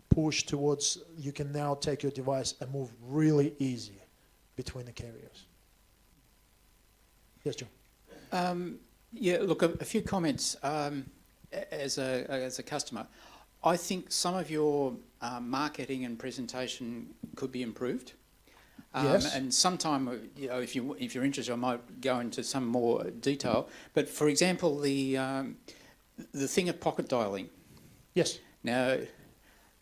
push towards you can now take your device and move really easy between the carriers. Yes, John. Yeah, look, a few comments. As a customer, I think some of your marketing and presentation could be improved. Yes. And sometime, you know, if you're interested, I might go into some more detail. But for example, the thing of pocket dialing. Yes. Now,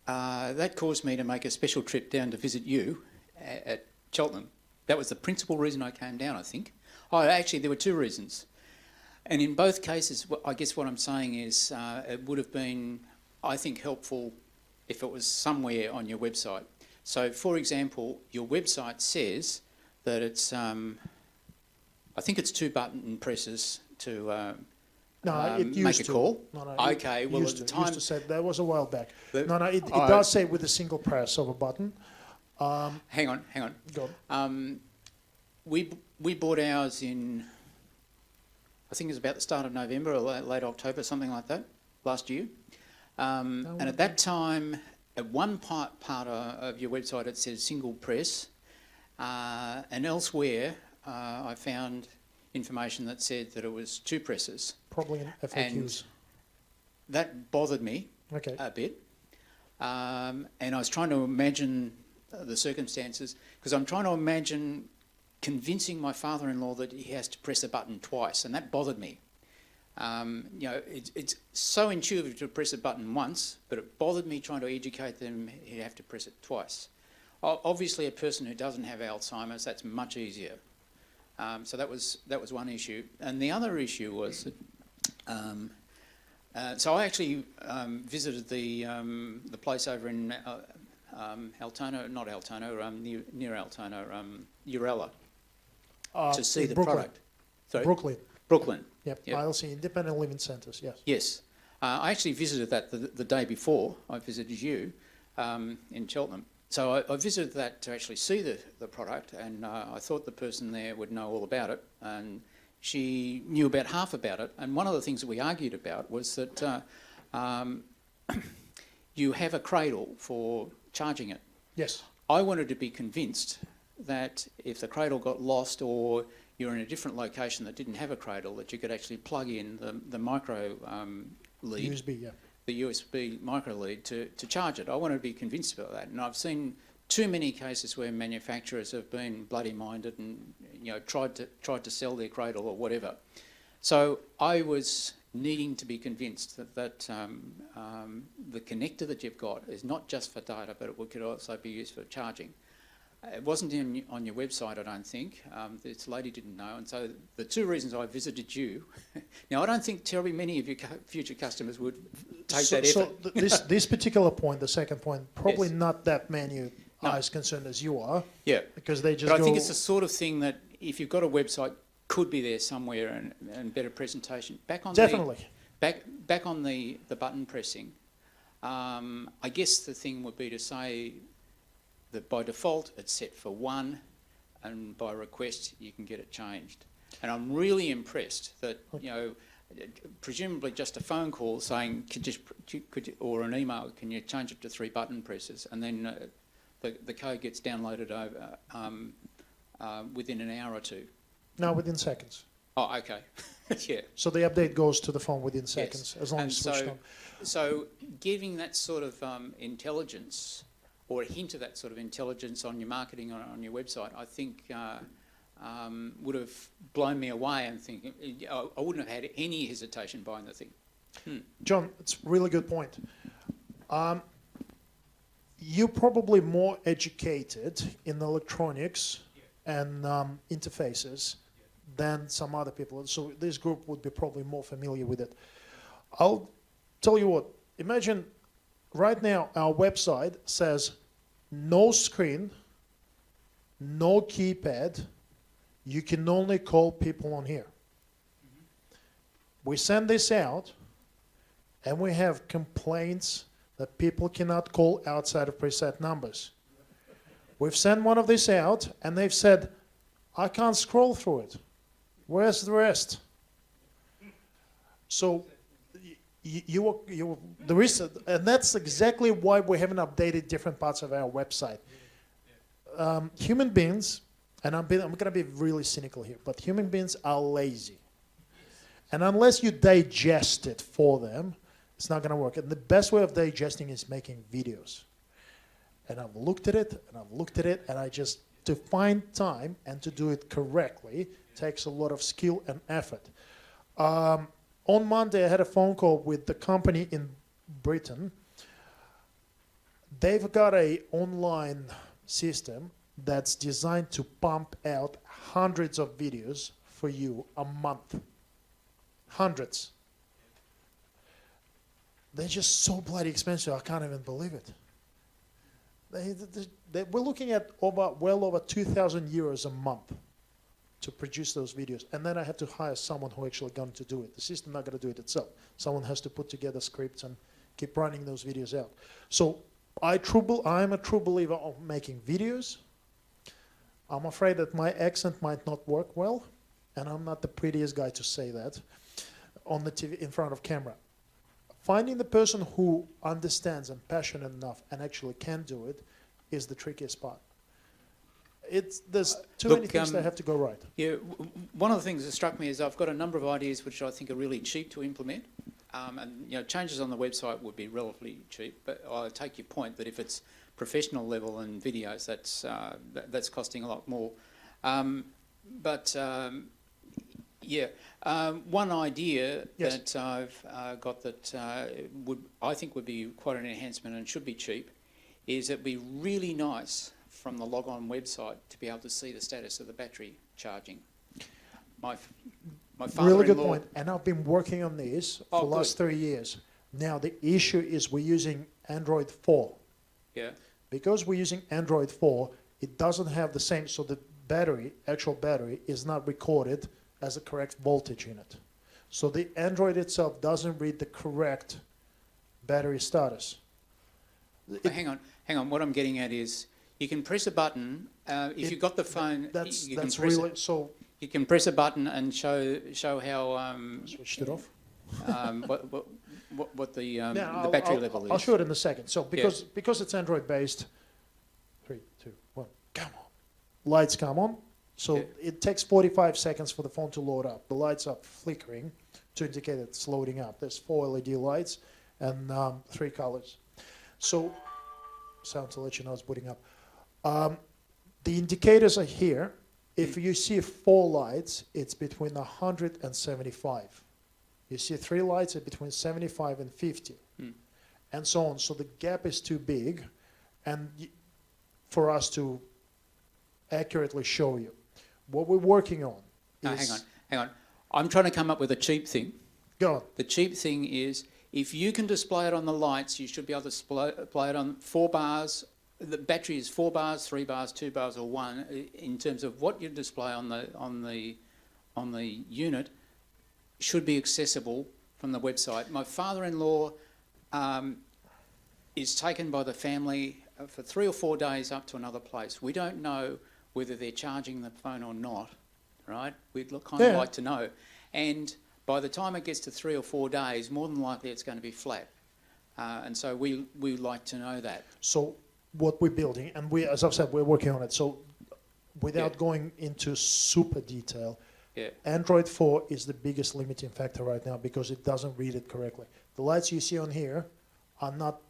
that caused me to make a special trip down to visit you at Cheltenham. That was the principal reason I came down, I think. Oh, actually, there were two reasons. And in both cases, I guess what I'm saying is it would have been, I think, helpful if it was somewhere on your website. So, for example, your website says that it's, I think it's 2 button presses to No, it make used a to. call. No, Okay, it well, used at the to. time... Used to say that was a while back. The- No, it Oh, does say with a single press of a button. Hang on. Go on. We bought ours in, I think it was about the start of November or late October, something like that, last year. And at that time, at one part of your website it says single press, and elsewhere I found information that said that it was 2 presses. Probably in FAQs. That bothered me Okay. a bit, and I was trying to imagine the circumstances, because I'm trying to imagine convincing my father-in-law that he has to press a button twice, and that bothered me. You know, it's so intuitive to press a button once, but it bothered me trying to educate them he'd have to press it twice. Obviously, a person who doesn't have Alzheimer's, that's much easier. So that was one issue, and the other issue was that so I actually visited the place over in Altona, not Altona, near Altona, Urella, to see in the Brooklyn. product. Sorry? Brooklyn. Yep. Yep. ILC, Independent Living Centres, yes. Yes. I actually visited that the day before I visited you in Cheltenham. So I visited that to actually see the product, and I thought the person there would know all about it, and she knew about half about it. And one of the things that we argued about was that you have a cradle for charging it. Yes. I wanted to be convinced that if the cradle got lost or you're in a different location that didn't have a cradle, that you could actually plug in the micro lead, USB, yeah. the USB micro lead to charge it. I wanted to be convinced about that. And I've seen too many cases where manufacturers have been bloody minded and, you know, tried to sell their cradle or whatever. So I was needing to be convinced that the connector that you've got is not just for data, but it could also be used for charging. It wasn't on your website, I don't think. This lady didn't know, and so the two reasons I visited you. Now, I don't think terribly many of your future customers would take that effort. So this particular point, the second point, probably Yes. not that many No. are as concerned as you are, Yeah, because they just but go... I think it's the sort of thing that if you've got a website, could be there somewhere and better presentation. Definitely. Back on the button pressing. I guess the thing would be to say that by default it's set for 1, and by request you can get it changed. And I'm really impressed that, you know, presumably just a phone call saying or an email, can you change it to 3 button presses, and then the code gets downloaded over within an hour or two. No, within seconds. Oh, okay. Yeah. So the update goes to the phone within seconds, as long And as it's switched on. So giving that sort of intelligence, or a hint of that sort of intelligence on your marketing on your website, I think would have blown me away, and thinking I wouldn't have had any hesitation buying the thing. John, it's a really good point. You're probably more educated in electronics and interfaces than some other people. So this group would be probably more familiar with it. I'll tell you what, imagine right now our website says no screen, no keypad, you can only call people on here. We send this out and we have complaints that people cannot call outside of preset numbers. We've sent one of these out and they've said, I can't scroll through it. Where's the rest? So there is, and that's exactly why we haven't updated different parts of our website. Human beings and I'm going to be really cynical here, but human beings are lazy. And unless you digest it for them, it's not going to work. And the best way of digesting is making videos. And I've looked at it, and I've looked at it, and to find time and to do it correctly takes a lot of skill and effort. On Monday, I had a phone call with the company in Britain. They've got an online system that's designed to pump out hundreds of videos for you a month. Hundreds. They're just so bloody expensive, I can't even believe it. We're looking at well over 2,000 euros a month to produce those videos. And then I have to hire someone who actually going to do it. The system not going to do it itself. Someone has to put together scripts and keep running those videos out. So I'm a true believer of making videos. I'm afraid that my accent might not work well, and I'm not the prettiest guy to say that on the TV in front of camera. Finding the person who understands and passionate enough and actually can do it is the trickiest part. There's too many things that have to go right. Yeah, one of the things that struck me is I've got a number of ideas which I think are really cheap to implement. And changes on the website would be relatively cheap, but I take your point that if it's professional level and videos, that's costing a lot more. One idea Yes. that I've got that I think would be quite an enhancement and should be cheap is it'd be really nice from the log-on website to be able to see the status of the battery charging. My father-in-law... Really good point. And I've been working on this for the last 3 years. Now the issue is we're using Android 4. Yeah. Because we're using Android 4, it doesn't have the same, so the actual battery is not recorded as a correct voltage in it. So the Android itself doesn't read the correct battery status. Hang on. What I'm getting at is you can press a button. If you've got the phone, you can press a button and show how Switched it off. what the battery level is. I'll show it in a second. So because it's Android based, 3, 2, 1, come on. Lights come on. So it takes 45 seconds for the phone to load up. The lights are flickering to indicate that it's loading up. There's 4 LED lights and 3 colors. So, sound to let you know it's booting up. The indicators are here. If you see 4 lights, it's between 100 and 75. You see 3 lights at between 75 and 50, and so on. So the gap is too big, and for us to accurately show you. What we're working on is... Hang on. I'm trying to come up with a cheap thing. Go on. The cheap thing is, if you can display it on the lights, you should be able to display it on 4 bars. The battery is 4 bars, 3 bars, 2 bars, or 1. In terms of what you display on the unit, should be accessible from the website. My father-in-law is taken by the family for 3 or 4 days up to another place. We don't know whether they're charging the phone or not, right? We'd kind of like to know. And by the time it gets to 3 or 4 days, more than likely it's going to be flat. And so we like to know that. So what we're building, and as I've said, we're working on it. So without going into super detail, Android 4 is the biggest limiting factor right now because it doesn't read it correctly. The lights you see on here are not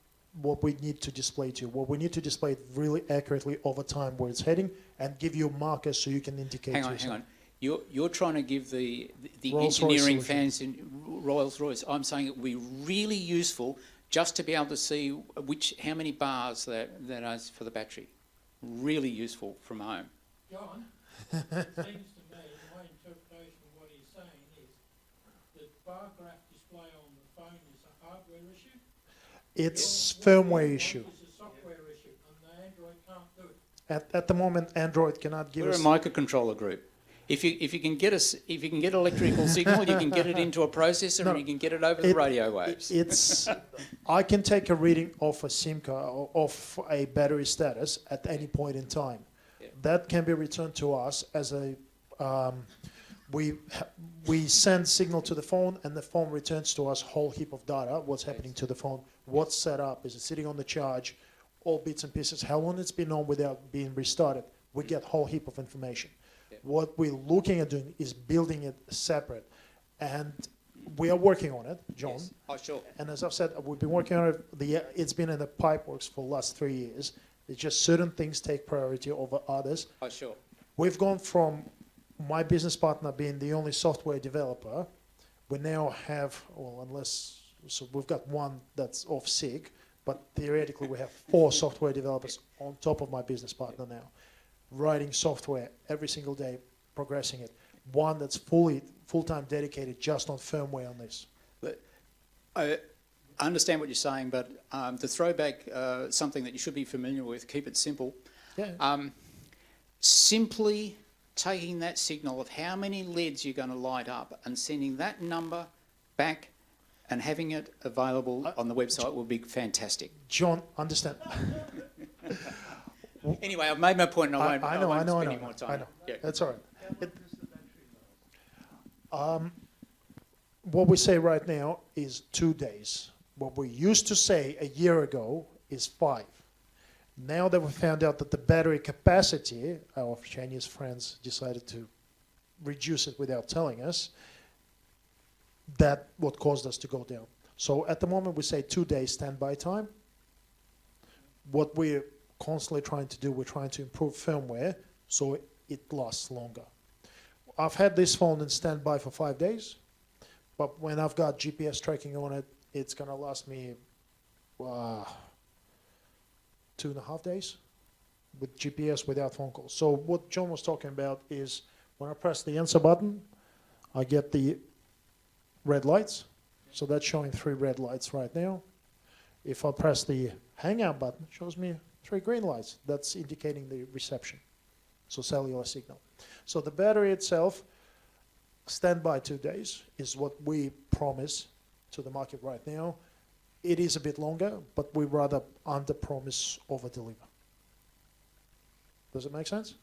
what we need to display to. What we need to display it really accurately over time where it's heading and give you markers so you can indicate. Hang on. You're trying to give the engineering fans in Rolls-Royce. I'm saying it would be really useful just to be able to see how many bars that is for the battery. Really useful from home. John, it seems to me, my interpretation of what he's saying is that bar graph display on the phone is a hardware issue. It's firmware issue. It's a software issue, and the Android can't do it. At the moment, Android cannot give us... We're a microcontroller group. If you can get electrical signal, you can get it into a processor and you can get it over the radio waves. I can take a reading off a SIM card, off a battery status at any point in time. Yeah. That can be returned to us as a... we send signal to the phone and the phone returns to us a whole heap of data, what's happening to the phone, what's set up, is it sitting on the charge, all bits and pieces, how long it's been on without being restarted. we get a whole heap of information. Yeah. What we're looking at doing is building it separate. And we are working on it, John. Yes. Oh, sure. And as I've said, we've been working on it. It's been in the pipe works for the last 3 years. It's just certain things take priority over others. Oh, sure. We've gone from my business partner being the only software developer. We now have, so we've got one that's off sick, but theoretically we have 4 software developers on top of my business partner now, writing software every single day, progressing it. One that's full-time dedicated just on firmware on this. But I understand what you're saying, but the throwback, something that you should be familiar with, keep it simple. Yeah. Simply taking that signal of how many LEDs you're going to light up and sending that number back and having it available on the website will be fantastic. John, understand. Anyway, I've made my point and I won't spend any more time. I know. Yeah. That's all right. What we say right now is 2 days. What we used to say a year ago is 5. Now that we found out that the battery capacity, our Chinese friends decided to reduce it without telling us, that what caused us to go down. So at the moment we say 2 days standby time. What we're constantly trying to do, we're trying to improve firmware so it lasts longer. I've had this phone in standby for 5 days, but when I've got GPS tracking on it, it's going to last me 2.5 days with GPS without phone calls. So what John was talking about is when I press the answer button, I get the red lights. So that's showing 3 red lights right now. If I press the hang out button, it shows me 3 green lights. That's indicating the reception. So cellular signal. So the battery itself, standby 2 days, is what we promise to the market right now. It is a bit longer, but we rather under-promise, over-deliver. Does it make sense?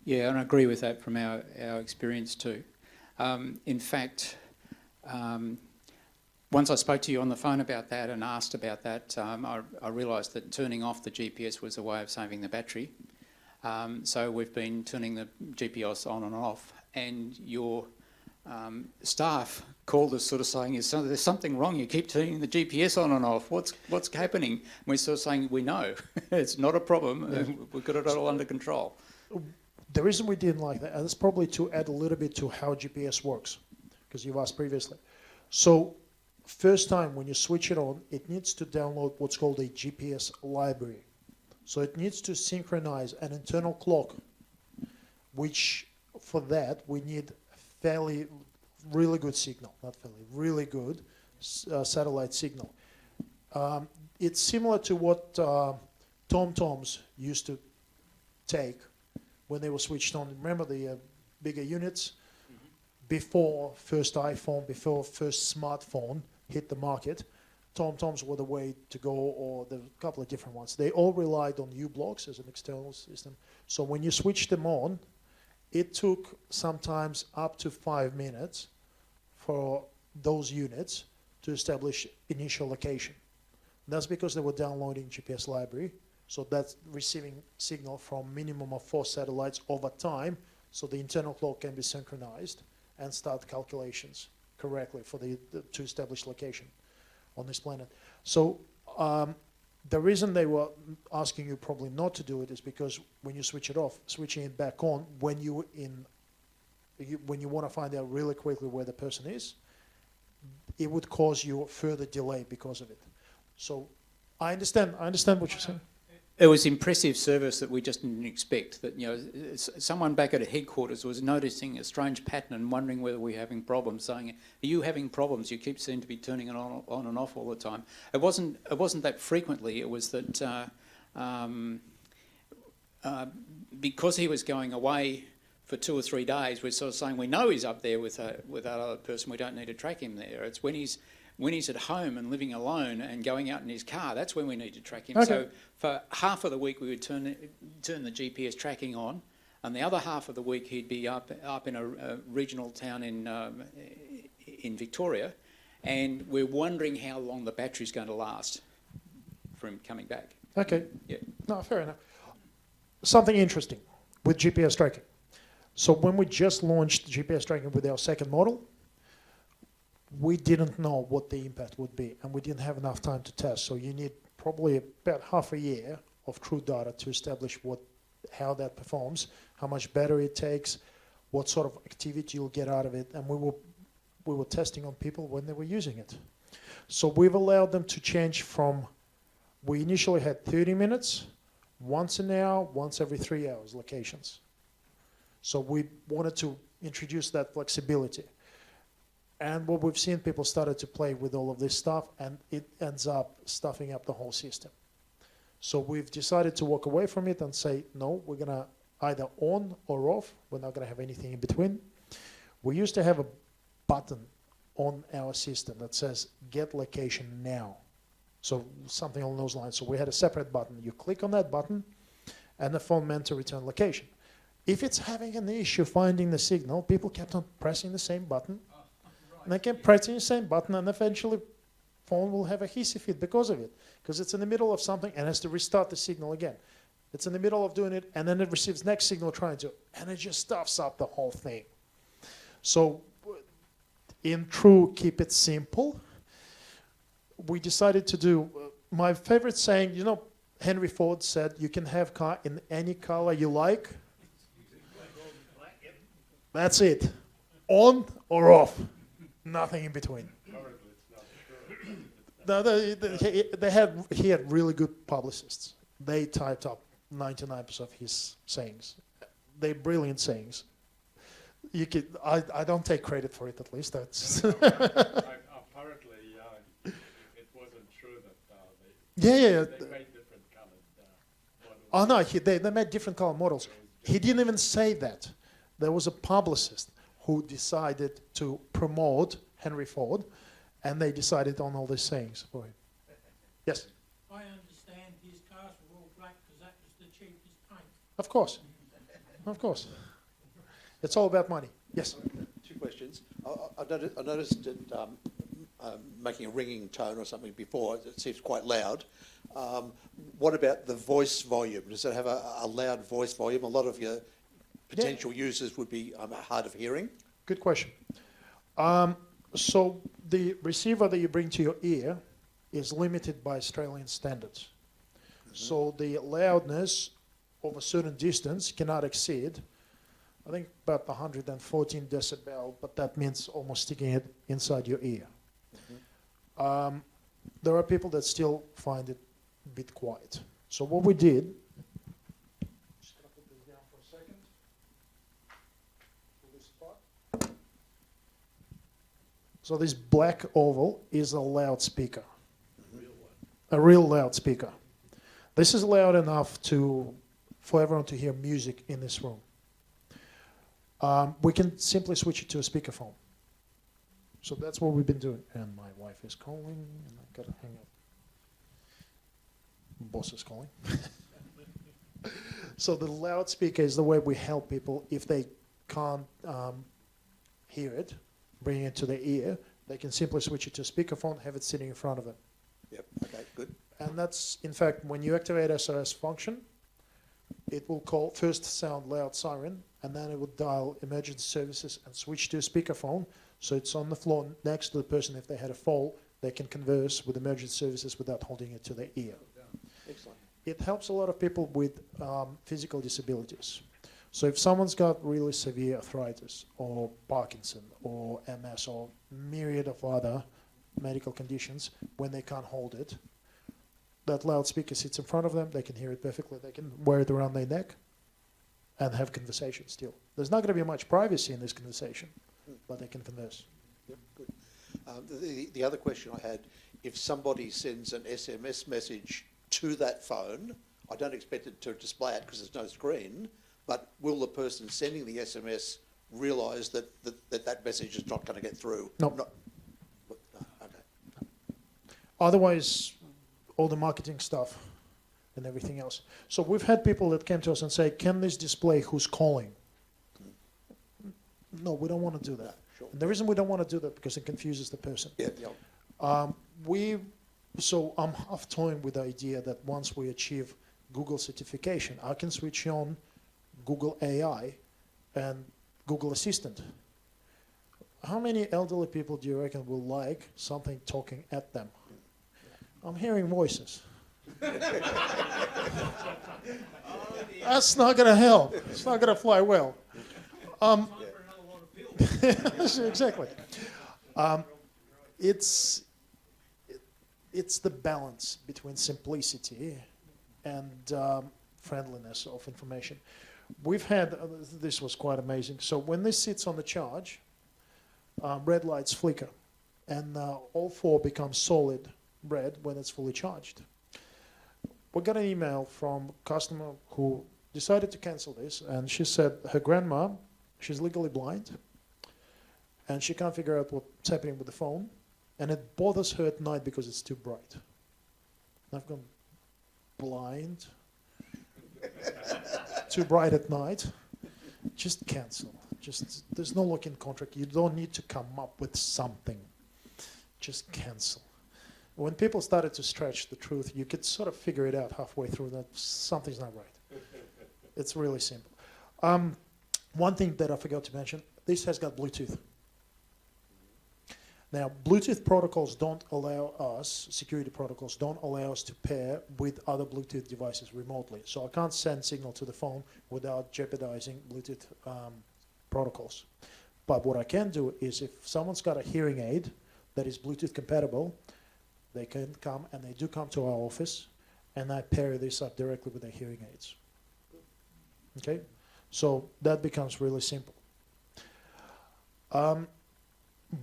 Yeah, and I agree with that from our experience too. In fact, once I spoke to you on the phone about that and asked about that, I realised that turning off the GPS was a way of saving the battery. So we've been turning the GPS on and off, and your staff called us sort of saying, there's something wrong, you keep turning the GPS on and off, what's happening? And we're sort of saying, we know, it's not a problem, we've got it all under control. The reason we didn't like that, and it's probably to add a little bit to how GPS works, because you've asked previously. So first time when you switch it on, it needs to download what's called a GPS library. So it needs to synchronize an internal clock, which for that we need really good signal, really good satellite signal. It's similar to what TomToms used to take when they were switched on. Remember the bigger units? Mm-hmm. Before first iPhone, before first smartphone hit the market, TomToms were the way to go, or there were a couple of different ones. They all relied on U-blocks as an external system. So when you switch them on, it took sometimes up to 5 minutes for those units to establish initial location. That's because they were downloading GPS library. So that's receiving signal from minimum of 4 satellites over time, so the internal clock can be synchronized and start calculations correctly for to establish location on this planet. So the reason they were asking you probably not to do it is because when you switch it off, switching it back on when you want to find out really quickly where the person is, it would cause you further delay because of it. So I understand what you're saying. It was impressive service that we just didn't expect. That someone back at headquarters was noticing a strange pattern and wondering whether we're having problems. Saying, "Are you having problems? You seem to be turning it on and off all the time." It wasn't that frequently. It was that because he was going away for 2 or 3 days, we're sort of saying we know he's up there with that other person. We don't need to track him there. It's when he's at home and living alone and going out in his car, that's when we need to track him. Okay. So for half of the week we would turn the GPS tracking on, and the other half of the week he'd be up in a regional town in Victoria, and we're wondering how long the battery's going to last for him coming back. Okay. Yeah. No, fair enough. Something interesting. with GPS tracking. So when we just launched GPS tracking with our second model, we didn't know what the impact would be, and we didn't have enough time to test. So you need probably about half a year of true data to establish how that performs, how much battery it takes, what sort of activity you'll get out of it, and we were testing on people when they were using it. So we've allowed them to change from, we initially had 30 minutes, once an hour, once every 3 hours locations. So we wanted to introduce that flexibility. And what we've seen, people started to play with all of this stuff, and it ends up stuffing up the whole system. So we've decided to walk away from it and say, no, we're going to either on or off. We're not going to have anything in between. We used to have a button on our system that says, get location now. So something along those lines. So we had a separate button. You click on that button, and the phone meant to return location. If it's having an issue finding the signal, people kept on pressing the same button. And they kept pressing the same button, and eventually phone will have a hissy fit because of it. Because it's in the middle of something and has to restart the signal again. It's in the middle of doing it, and then it receives next signal trying to, and it just stuffs up the whole thing. So in true keep it simple, we decided to do, my favorite saying, you know, Henry Ford said, you can have car in any color you like. That's it. On or off. Nothing in between. Currently, it's not sure. He had really good publicists. They typed up 99% of his sayings. They're brilliant sayings. I don't take credit for it, at least. That's Apparently, it wasn't true that yeah. they made different colored models. Oh no, they made different color models. He didn't even say that. There was a publicist who decided to promote Henry Ford, and they decided on all these sayings for him. Yes? I understand his cars were all black because that was the cheapest paint. Of course. Of course. It's all about money. Yes? Two questions. I noticed it making a ringing tone or something before. It seems quite loud. What about the voice volume? Does it have a loud voice volume? A lot of your potential users would be hard of hearing. Good question. So the receiver that you bring to your ear is limited by Australian standards. So the loudness of a certain distance cannot exceed, I think, about 114 decibel, but that means almost sticking it inside your ear. There are people that still find it a bit quiet. So what we did, just gonna put this down for a second. To this spot. So this black oval is a loudspeaker, a real loudspeaker. This is loud enough for everyone to hear music in this room. We can simply switch it to a speakerphone. So that's what we've been doing. And my wife is calling, and I've got to hang up. Boss is calling. So the loudspeaker is the way we help people if they can't hear it, bring it to their ear. They can simply switch it to a speakerphone, have it sitting in front of them. Yep. Okay. Good. And that's, in fact, when you activate SOS function, it will call first sound loud siren, and then it will dial emergency services and switch to a speakerphone. So it's on the floor next to the person. If they had a fall, they can converse with emergency services without holding it to their ear. Excellent. It helps a lot of people with physical disabilities. So if someone's got really severe arthritis or Parkinson or MS or myriad of other medical conditions, when they can't hold it, that loudspeaker sits in front of them, they can hear it perfectly, they can wear it around their neck and have conversation still. There's not going to be much privacy in this conversation, but they can converse. Yep. Good. The other question I had, if somebody sends an SMS message to that phone, I don't expect it to display it because there's no screen, but will the person sending the SMS realise that that message is not going to get through? No. No. Okay. Otherwise, all the marketing stuff and everything else. So we've had people that came to us and say, can this display who's calling? No, we don't want to do that. Sure. And the reason we don't want to do that because it confuses the person. Yeah. So I'm half toying with the idea that once we achieve Google certification, I can switch on Google AI and Google Assistant. How many elderly people do you reckon will like something talking at them? I'm hearing voices. That's not going to help. It's not going to fly well. Exactly. It's the balance between simplicity and friendliness of information. We've had, this was quite amazing. So when this sits on the charge, red lights flicker, and all four become solid red when it's fully charged. We got an email from a customer who decided to cancel this, and she said her grandma, she's legally blind, and she can't figure out what's happening with the phone, and it bothers her at night because it's too bright. And I've gone, blind, too bright at night, just cancel. Just, there's no lock-in contract. You don't need to come up with something. Just cancel. When people started to stretch the truth, you could sort of figure it out halfway through that something's not right. It's really simple. One thing that I forgot to mention, this has got Bluetooth. Now, Bluetooth protocols don't allow us, security protocols don't allow us to pair with other Bluetooth devices remotely. So I can't send signal to the phone without jeopardizing Bluetooth protocols. But what I can do is if someone's got a hearing aid that is Bluetooth compatible, they can come, and they do come to our office, and I pair this up directly with their hearing aids. Okay? So that becomes really simple.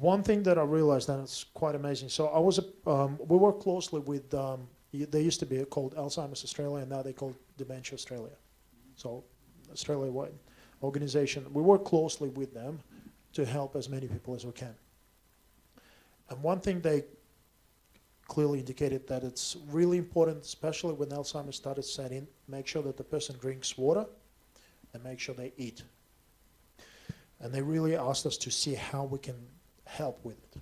One thing that I realized, and it's quite amazing, so I was, we work closely with, they used to be called Alzheimer's Australia, and now they're called Dementia Australia. So Australia-wide organization. We work closely with them to help as many people as we can. And one thing they clearly indicated that it's really important, especially when Alzheimer's started setting, make sure that the person drinks water and make sure they eat. And they really asked us to see how we can help with it.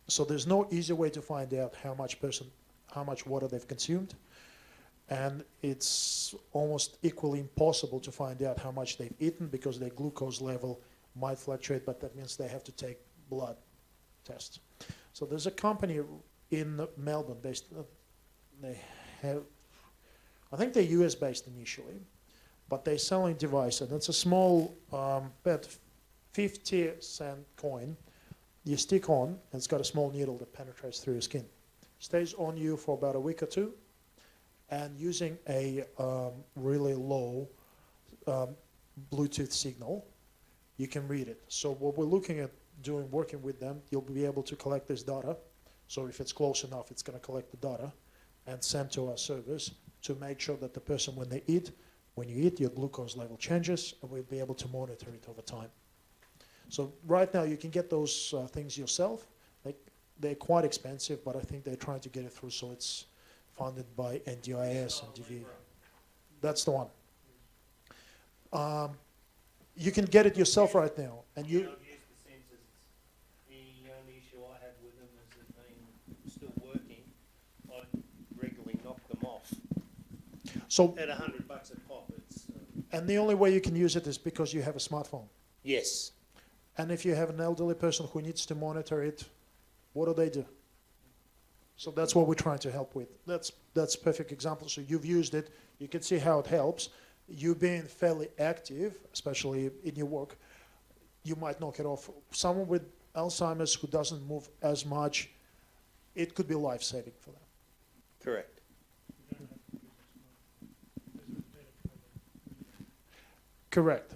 So there's no easy way to find out how much water they've consumed, and it's almost equally impossible to find out how much they've eaten because their glucose level might fluctuate, but that means they have to take blood tests. So there's a company in Melbourne based, they have, I think they're US based initially, but they're selling a device, and it's a small, about 50-cent coin you stick on, and it's got a small needle that penetrates through your skin. Stays on you for about a week or two, and using a really low Bluetooth signal, you can read it. So what we're looking at doing, working with them, you'll be able to collect this data. So if it's close enough, it's going to collect the data and send to our servers to make sure that the person, when you eat, your glucose level changes, and we'll be able to monitor it over time. So right now you can get those things yourself. They're quite expensive, but I think they're trying to get it through, so it's funded by NDIS and DV. That's the one. You can get it yourself right now, and you. I've used the sensors. The only issue I have with them is that being still working, I regularly knock them off. So. At $100 a pop, it's. And the only way you can use it is because you have a smartphone. Yes. And if you have an elderly person who needs to monitor it, what do? So that's what we're trying to help with. That's a perfect example. So you've used it. You can see how it helps. You being fairly active, especially in your work, you might knock it off. Someone with Alzheimer's who doesn't move as much, it could be life-saving for them. Correct. Correct.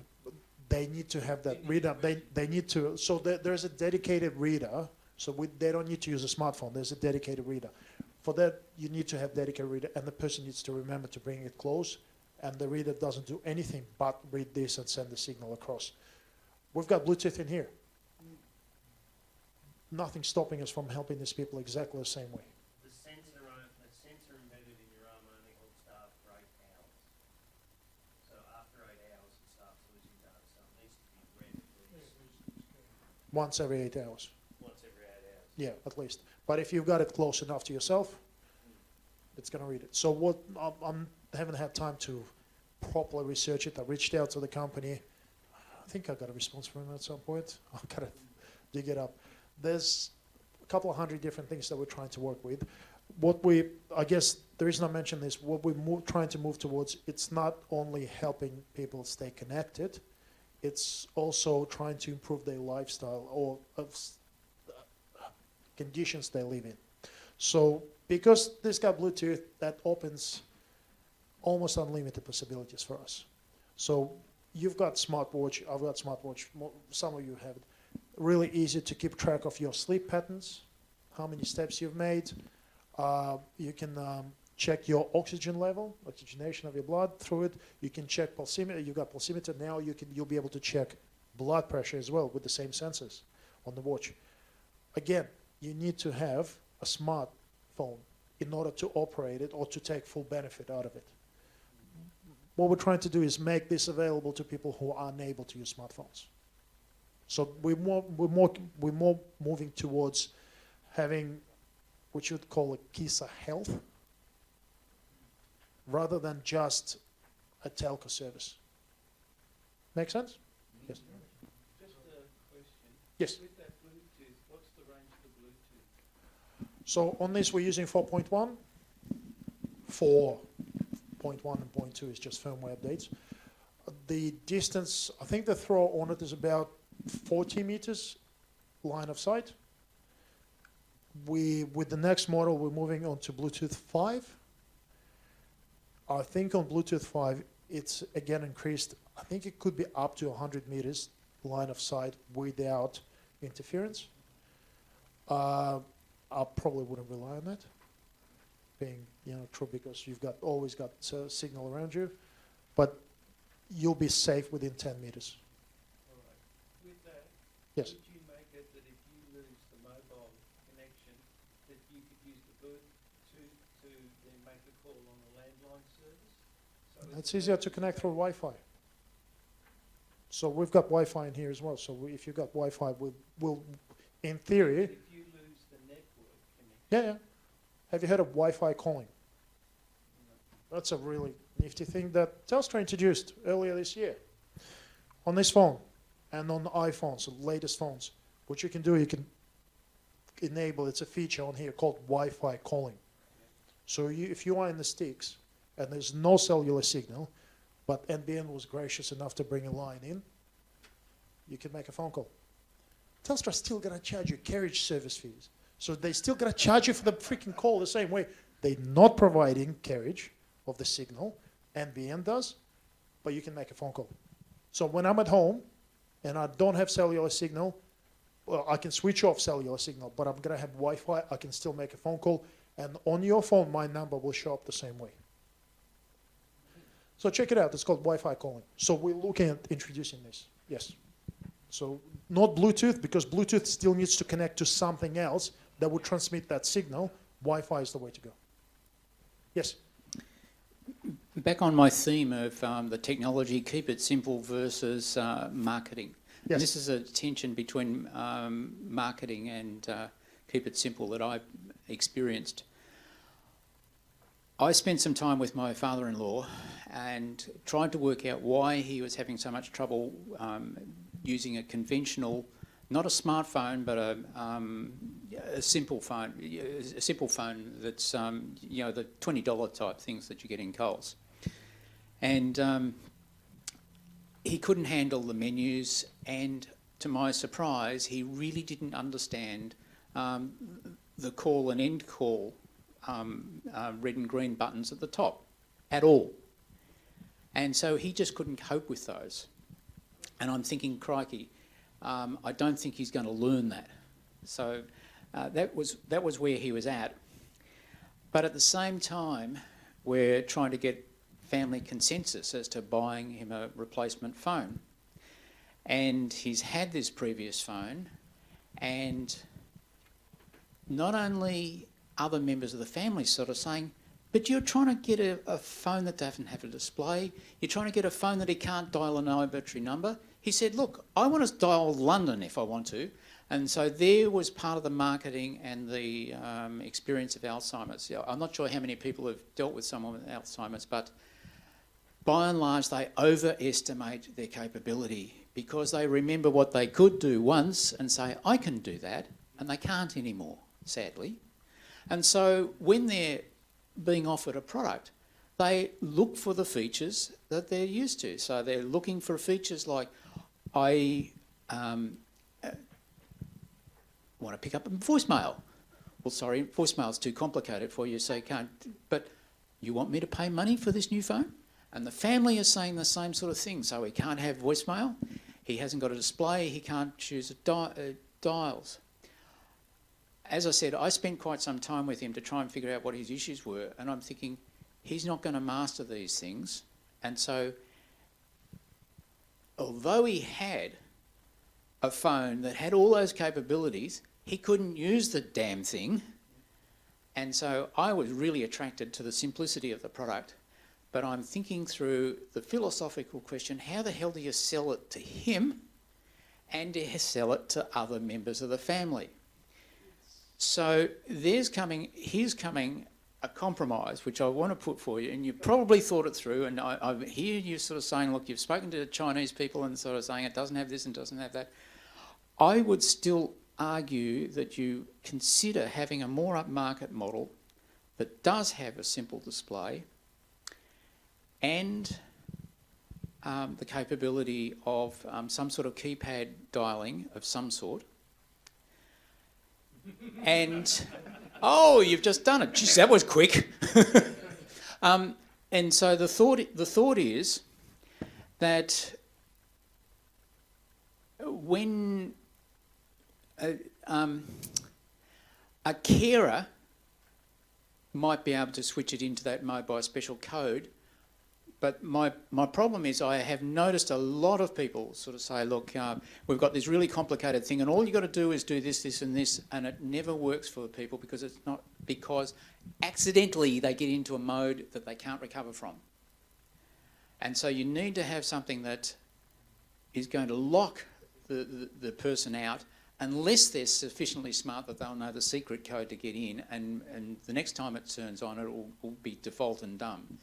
They need to have that reader. They need to. So there's a dedicated reader. So they don't need to use a smartphone. There's a dedicated reader. For that, you need to have dedicated reader, and the person needs to remember to bring it close. And the reader doesn't do anything but read this and send the signal across. We've got Bluetooth in here. Nothing stopping us from helping these people exactly the same way. The sensor embedded in your arm only holds data for 8 hours. So after 8 hours, it starts losing data. So it needs to be read at least Once every 8 hours. once every 8 hours. Yeah, at least. But if you've got it close enough to yourself, it's going to read it. So what I haven't had time to properly research it. I reached out to the company. I think I got a response from them at some point. I've got to dig it up. There's a couple of hundred different things that we're trying to work with. I guess the reason I mention this, what we're trying to move towards, it's not only helping people stay connected, it's also trying to improve their lifestyle or conditions they live in. So because this got Bluetooth, that opens almost unlimited possibilities for us. So you've got smartwatch, I've got smartwatch, some of you have it. Really easy to keep track of your sleep patterns, how many steps you've made. You can check your oxygen level, oxygenation of your blood through it. You can check pulsimeter. You've got pulsimeter now. You'll be able to check blood pressure as well with the same sensors on the watch. Again, you need to have a smartphone in order to operate it or to take full benefit out of it. What we're trying to do is make this available to people who are unable to use smartphones. So we're more moving towards having what you would call a KISA health, rather than just a telco service. Make sense? Yes. Just a question. Yes. With that Bluetooth, what's the range of the Bluetooth? So on this we're using 4.1. 4.1 and 0.2 is just firmware updates. The distance, I think the throw on it is about 40 meters line of sight. With the next model, we're moving on to Bluetooth 5. I think on Bluetooth 5, it's again increased. I think it could be up to 100 meters line of sight without interference. I probably wouldn't rely on that, being true, because you've always got signal around you, but you'll be safe within 10 meters. All right. With that, Yes. would you make it that if you lose the mobile connection, that you could use the Bluetooth to then make a call on the landline service? So It's easier to connect through Wi-Fi. So we've got Wi-Fi in here as well. So if you've got Wi-Fi, we'll in theory, if you lose the network connection, yeah. Have you heard of Wi-Fi calling? That's a really nifty thing that Telstra introduced earlier this year on this phone and on iPhones, the latest phones. What you can do, you can enable, it's a feature on here called Wi-Fi calling. So if you are in the sticks and there's no cellular signal, but NBN was gracious enough to bring a line in, you can make a phone call. Telstra's still going to charge you carriage service fees. So they still going to charge you for the freaking call the same way. They're not providing carriage of the signal, NBN does, but you can make a phone call. So when I'm at home and I don't have cellular signal, well, I can switch off cellular signal, but I'm going to have Wi-Fi, I can still make a phone call, and on your phone, my number will show up the same way. So check it out, it's called Wi-Fi calling. So we're looking at introducing this, yes. So not Bluetooth, because Bluetooth still needs to connect to something else that would transmit that signal. Wi-Fi is the way to go. Yes? Back on my theme of the technology, keep it simple versus marketing. Yes. And this is a tension between marketing and keep it simple that I've experienced. I spent some time with my father-in-law and tried to work out why he was having so much trouble using a conventional, not a smartphone, but a simple phone that's the $20 type things that you get in Coles. And he couldn't handle the menus, and to my surprise, he really didn't understand the call and end call red and green buttons at the top at all. And so he just couldn't cope with those. And I'm thinking, crikey, I don't think he's going to learn that. So that was where he was at. But at the same time, we're trying to get family consensus as to buying him a replacement phone. And he's had this previous phone, and not only other members of the family sort of saying, but you're trying to get a phone that doesn't have a display. You're trying to get a phone that he can't dial an arbitrary number. He said, look, I want to dial London if I want to. And so there was part of the marketing and the experience of Alzheimer's. I'm not sure how many people have dealt with someone with Alzheimer's, but by and large, they overestimate their capability because they remember what they could do once and say, I can do that, and they can't anymore, sadly. And so when they're being offered a product, they look for the features that they're used to. So they're looking for features like, I want to pick up a voicemail. Well, sorry, voicemail's too complicated for you, so you can't. But you want me to pay money for this new phone? And the family is saying the same sort of thing. So he can't have voicemail, he hasn't got a display, he can't choose dials. As I said, I spent quite some time with him to try and figure out what his issues were, and I'm thinking, he's not going to master these things. And so, although he had a phone that had all those capabilities, he couldn't use the damn thing. And so I was really attracted to the simplicity of the product. But I'm thinking through the philosophical question, how the hell do you sell it to him and do you sell it to other members of the family? So here's coming a compromise, which I want to put for you, and you probably thought it through, and I hear you sort of saying, look, you've spoken to Chinese people and sort of saying it doesn't have this and doesn't have that. I would still argue that you consider having a more upmarket model that does have a simple display and the capability of some sort of keypad dialing of some sort. And, oh, you've just done it. Jeez, that was quick. And so the thought is that when a carer might be able to switch it into that mode by a special code, but my problem is I have noticed a lot of people sort of say, look, we've got this really complicated thing and all you've got to do is do this, this and this, and it never works for people because it's not, because accidentally they get into a mode that they can't recover from. And so you need to have something that is going to lock the person out unless they're sufficiently smart that they'll know the secret code to get in, and the next time it turns on, it will be default and dumb.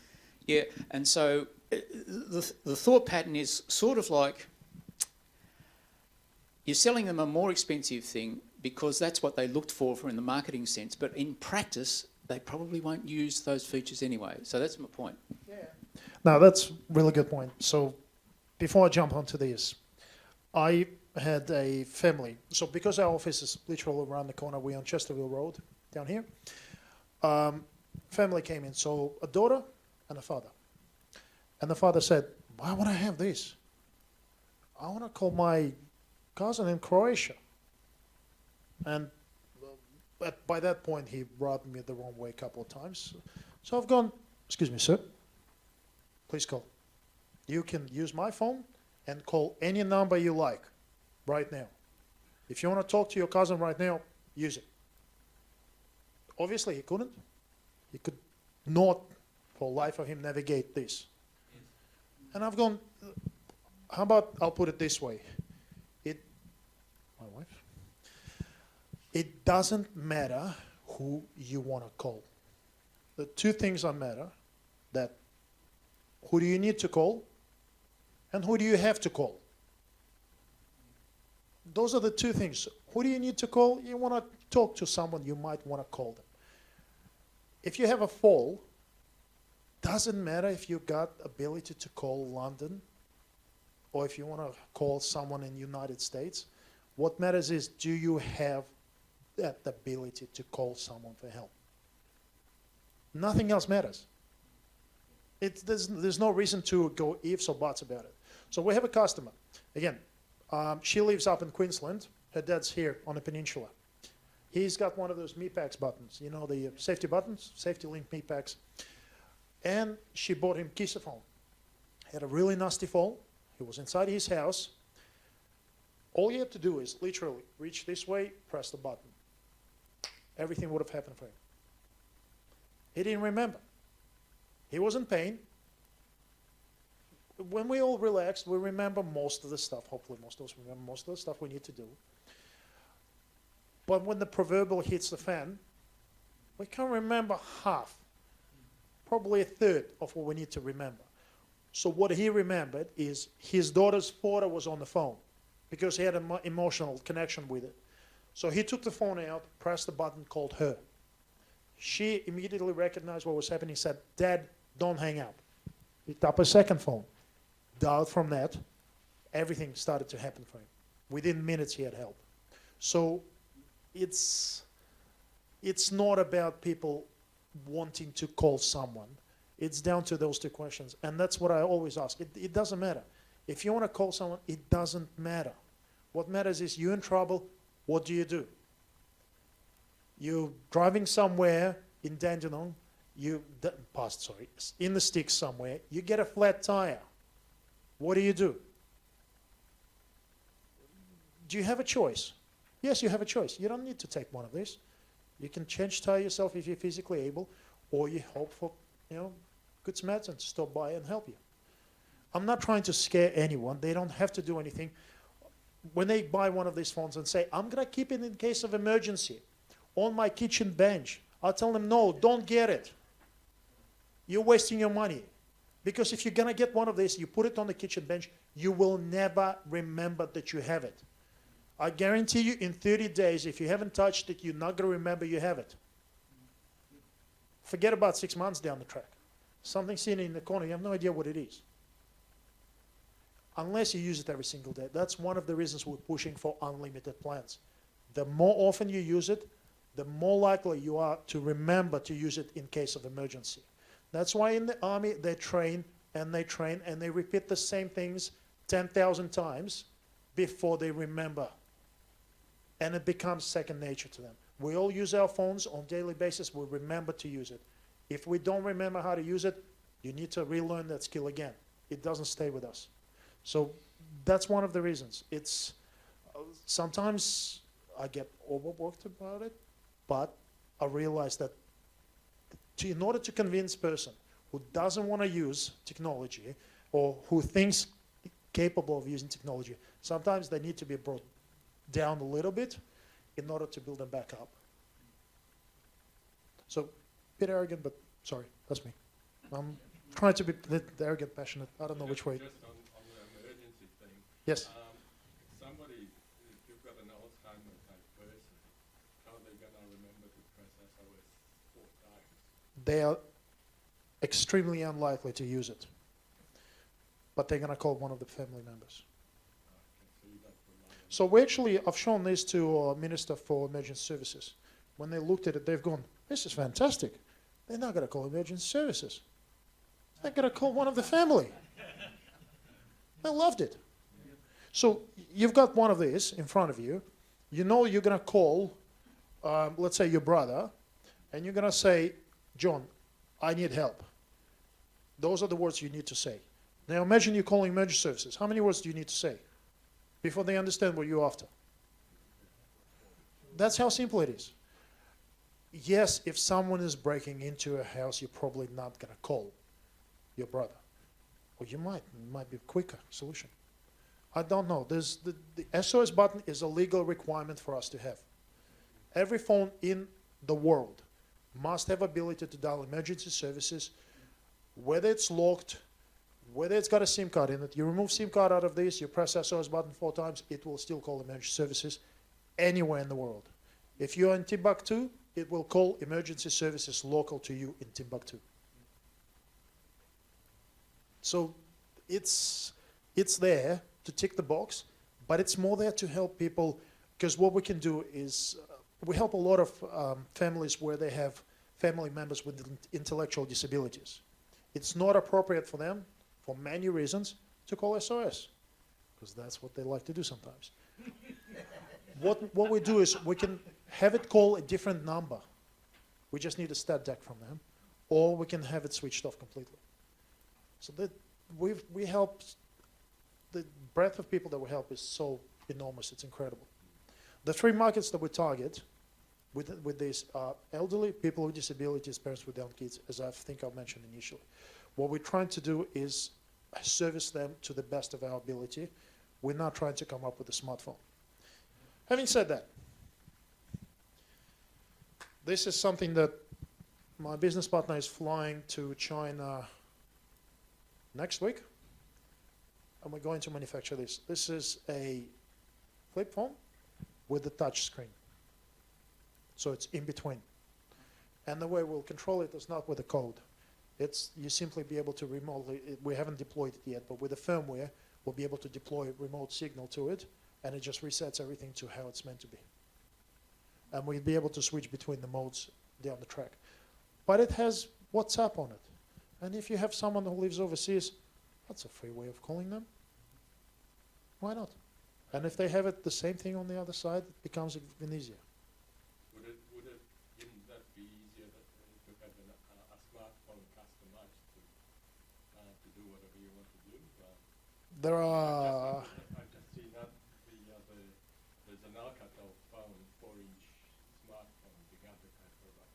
Yeah, and so the thought pattern is sort of like you're selling them a more expensive thing because that's what they looked for in the marketing sense, but in practice, they probably won't use those features anyway. So that's my point. Yeah. No, that's a really good point. So before I jump onto this, I had a family. So because our office is literally around the corner, we're on Chesterville Road down here. Family came in, so a daughter and a father. And the father said, why would I have this? I want to call my cousin in Croatia. And by that point, he rubbed me the wrong way a couple of times. So I've gone, excuse me, sir, please call. You can use my phone and call any number you like right now. If you want to talk to your cousin right now, use it. Obviously, he couldn't. He could not, for life of him, navigate this. And I've gone, how about, I'll put it this way. My wife, it doesn't matter who you want to call. The two things that matter, that who do you need to call and who do you have to call? Those are the two things. Who do you need to call? You want to talk to someone, you might want to call them. If you have a fall, doesn't matter if you got ability to call London or if you want to call someone in the United States. What matters is, do you have that ability to call someone for help? Nothing else matters. There's no reason to go ifs or buts about it. So we have a customer. Again, she lives up in Queensland. Her dad's here on the peninsula. He's got one of those MePacks buttons, you know, the safety buttons, safety link MePacks. And she bought him KISA phone. Had a really nasty fall. He was inside his house. All you have to do is literally reach this way, press the button. Everything would have happened for him. He didn't remember. He was in pain. When we all relax, we remember most of the stuff. Hopefully most of us remember most of the stuff we need to do. But when the proverbial hits the fan, we can't remember half, probably a third of what we need to remember. So what he remembered is his daughter's photo was on the phone because he had an emotional connection with it. So he took the phone out, pressed the button, called her. She immediately recognized what was happening, said, "Dad, don't hang up." Picked up a second phone, dialed from that. Everything started to happen for him. Within minutes, he had help. So it's not about people wanting to call someone. It's down to those two questions. And that's what I always ask. It doesn't matter. If you want to call someone, it doesn't matter. What matters is you're in trouble, what do? You're driving somewhere in Dandenong, in the sticks somewhere, you get a flat tire. What do? Do you have a choice? Yes, you have a choice. You don't need to take one of these. You can change tire yourself if you're physically able, or you hope for, Good Samaritan to stop by and help you. I'm not trying to scare anyone. They don't have to do anything. When they buy one of these phones and say, "I'm going to keep it in case of emergency on my kitchen bench," I'll tell them, "No, don't get it. You're wasting your money." Because if you're going to get one of these, you put it on the kitchen bench, you will never remember that you have it. I guarantee you in 30 days, if you haven't touched it, you're not going to remember you have it. Forget about 6 months down the track. Something sitting in the corner, you have no idea what it is. Unless you use it every single day. That's one of the reasons we're pushing for unlimited plans. The more often you use it, the more likely you are to remember to use it in case of emergency. That's why in the army they train and they train and they repeat the same things 10,000 times before they remember. And it becomes second nature to them. We all use our phones on a daily basis. We remember to use it. If we don't remember how to use it, you need to relearn that skill again. It doesn't stay with us. So that's one of the reasons. It's sometimes I get overworked about it, but I realize that in order to convince a person who doesn't want to use technology or who thinks capable of using technology, sometimes they need to be brought down a little bit in order to build them back up. So, a bit arrogant, but sorry, that's me. I'm trying to be the arrogant, passionate. I don't know which way. Just on the emergency thing. Yes. Somebody, if you've got an Alzheimer type person, how are they going to remember to press SOS 4 times? They are extremely unlikely to use it, but they're going to call one of the family members. So you don't rely on So I've shown this to Minister for Emergency Services. When they looked at it, they've gone, "This is fantastic. They're not going to call emergency services. They're going to call one of the family." They loved it. So you've got one of these in front of you. You know you're going to call, let's say, your brother, and you're going to say, "John, I need help." Those are the words you need to say. Now imagine you're calling emergency services. How many words do you need to say before they understand what you're after? That's how simple it is. Yes, if someone is breaking into a house, you're probably not going to call your brother. Or you might. It might be a quicker solution. I don't know. There's the SOS button is a legal requirement for us to have. Every phone in the world must have ability to dial emergency services, whether it's locked, whether it's got a SIM card in it. You remove SIM card out of this, you press SOS button 4 times, it will still call emergency services anywhere in the world. If you're in Timbuktu, it will call emergency services local to you in Timbuktu. So it's there to tick the box, but it's more there to help people, because what we can do is we help a lot of families where they have family members with intellectual disabilities. It's not appropriate for them, for many reasons, to call SOS, because that's what they like to do sometimes. What we do is we can have it call a different number. We just need a stat deck from them, or we can have it switched off completely. So that we help. The breadth of people that we help is so enormous, it's incredible. The 3 markets that we target with these are elderly, people with disabilities, parents with young kids, as I think I mentioned initially. What we're trying to do is service them to the best of our ability. We're not trying to come up with a smartphone. Having said that, this is something that my business partner is flying to China next week, and we're going to manufacture this. This is a flip phone with a touch screen. So it's in between. And the way we'll control it is not with the code. It's you simply be able to remotely, we haven't deployed it yet, but with the firmware, we'll be able to deploy a remote signal to it, and it just resets everything to how it's meant to be. And we'll be able to switch between the modes down the track. But it has WhatsApp on it. And if you have someone who lives overseas, that's a free way of calling them. Why not? And if they have it the same thing on the other side, it becomes even easier. Wouldn't that be easier to have a smartphone customized to do whatever you want to do? There are, I've just seen that there's an Alcatel phone, 4-inch smartphone, the other kind for about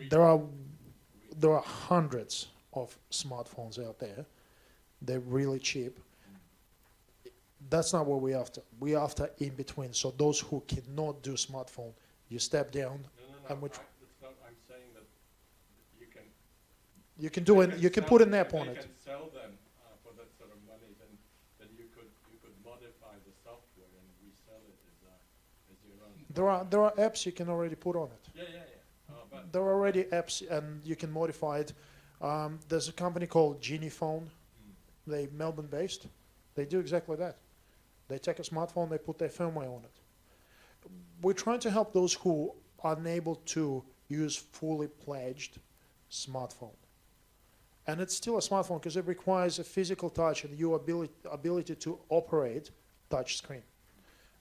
$19. there are hundreds of smartphones out there. They're really cheap. That's not what we're after. We're after in between. So those who cannot do smartphone, you step down, No, and we that's not, I'm saying that you can. you can do it. You can put an app on You it. can sell them for that sort of money. Then you could modify the software and resell it as your own. There are apps you can already put on it. Yeah. But There are already apps, and you can modify it. There's a company called Genie Phone. They're Melbourne-based. They do exactly that. They take a smartphone, they put their firmware on it. We're trying to help those who are unable to use fully pledged smartphone. And it's still a smartphone because it requires a physical touch and your ability to operate touch screen.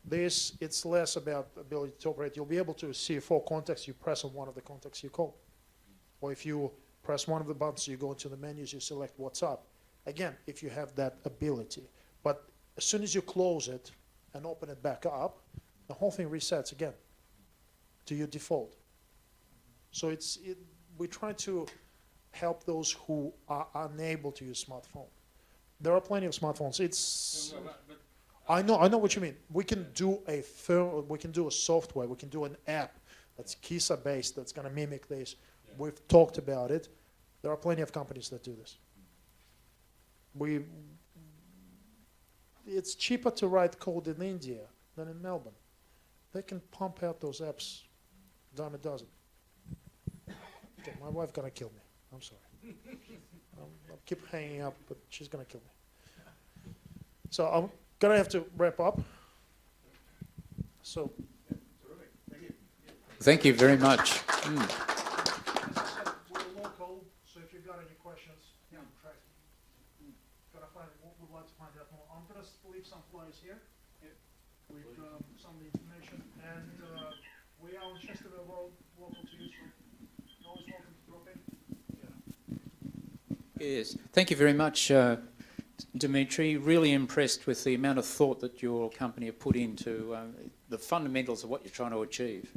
This, it's less about ability to operate. You'll be able to see 4 contacts. You press on one of the contacts, you call. Or if you press one of the buttons, you go into the menus, you select WhatsApp. Again, if you have that ability. But as soon as you close it and open it back up, the whole thing resets again to your default. So we try to help those who are unable to use smartphone. There are plenty of smartphones. but I know what you mean. We can do we can do a software, we can do an app that's KISA based that's going to mimic this. Yeah. We've talked about it. There are plenty of companies that do this. It's cheaper to write code in India than in Melbourne. They can pump out those apps dime a dozen. Okay, my wife's gonna kill me. I'm sorry. I'll keep hanging up, but she's gonna kill me. So I'm gonna have to wrap up. So Thank you very much. we're local, so if you've got any questions, would like to find out more. I'm gonna leave some flyers here with some of the information, and we are on Chesterfield Road, local to you, so always welcome to drop in. Yes, thank you very much, Dimitri. Really impressed with the amount of thought that your company have put into the fundamentals of what you're trying to achieve.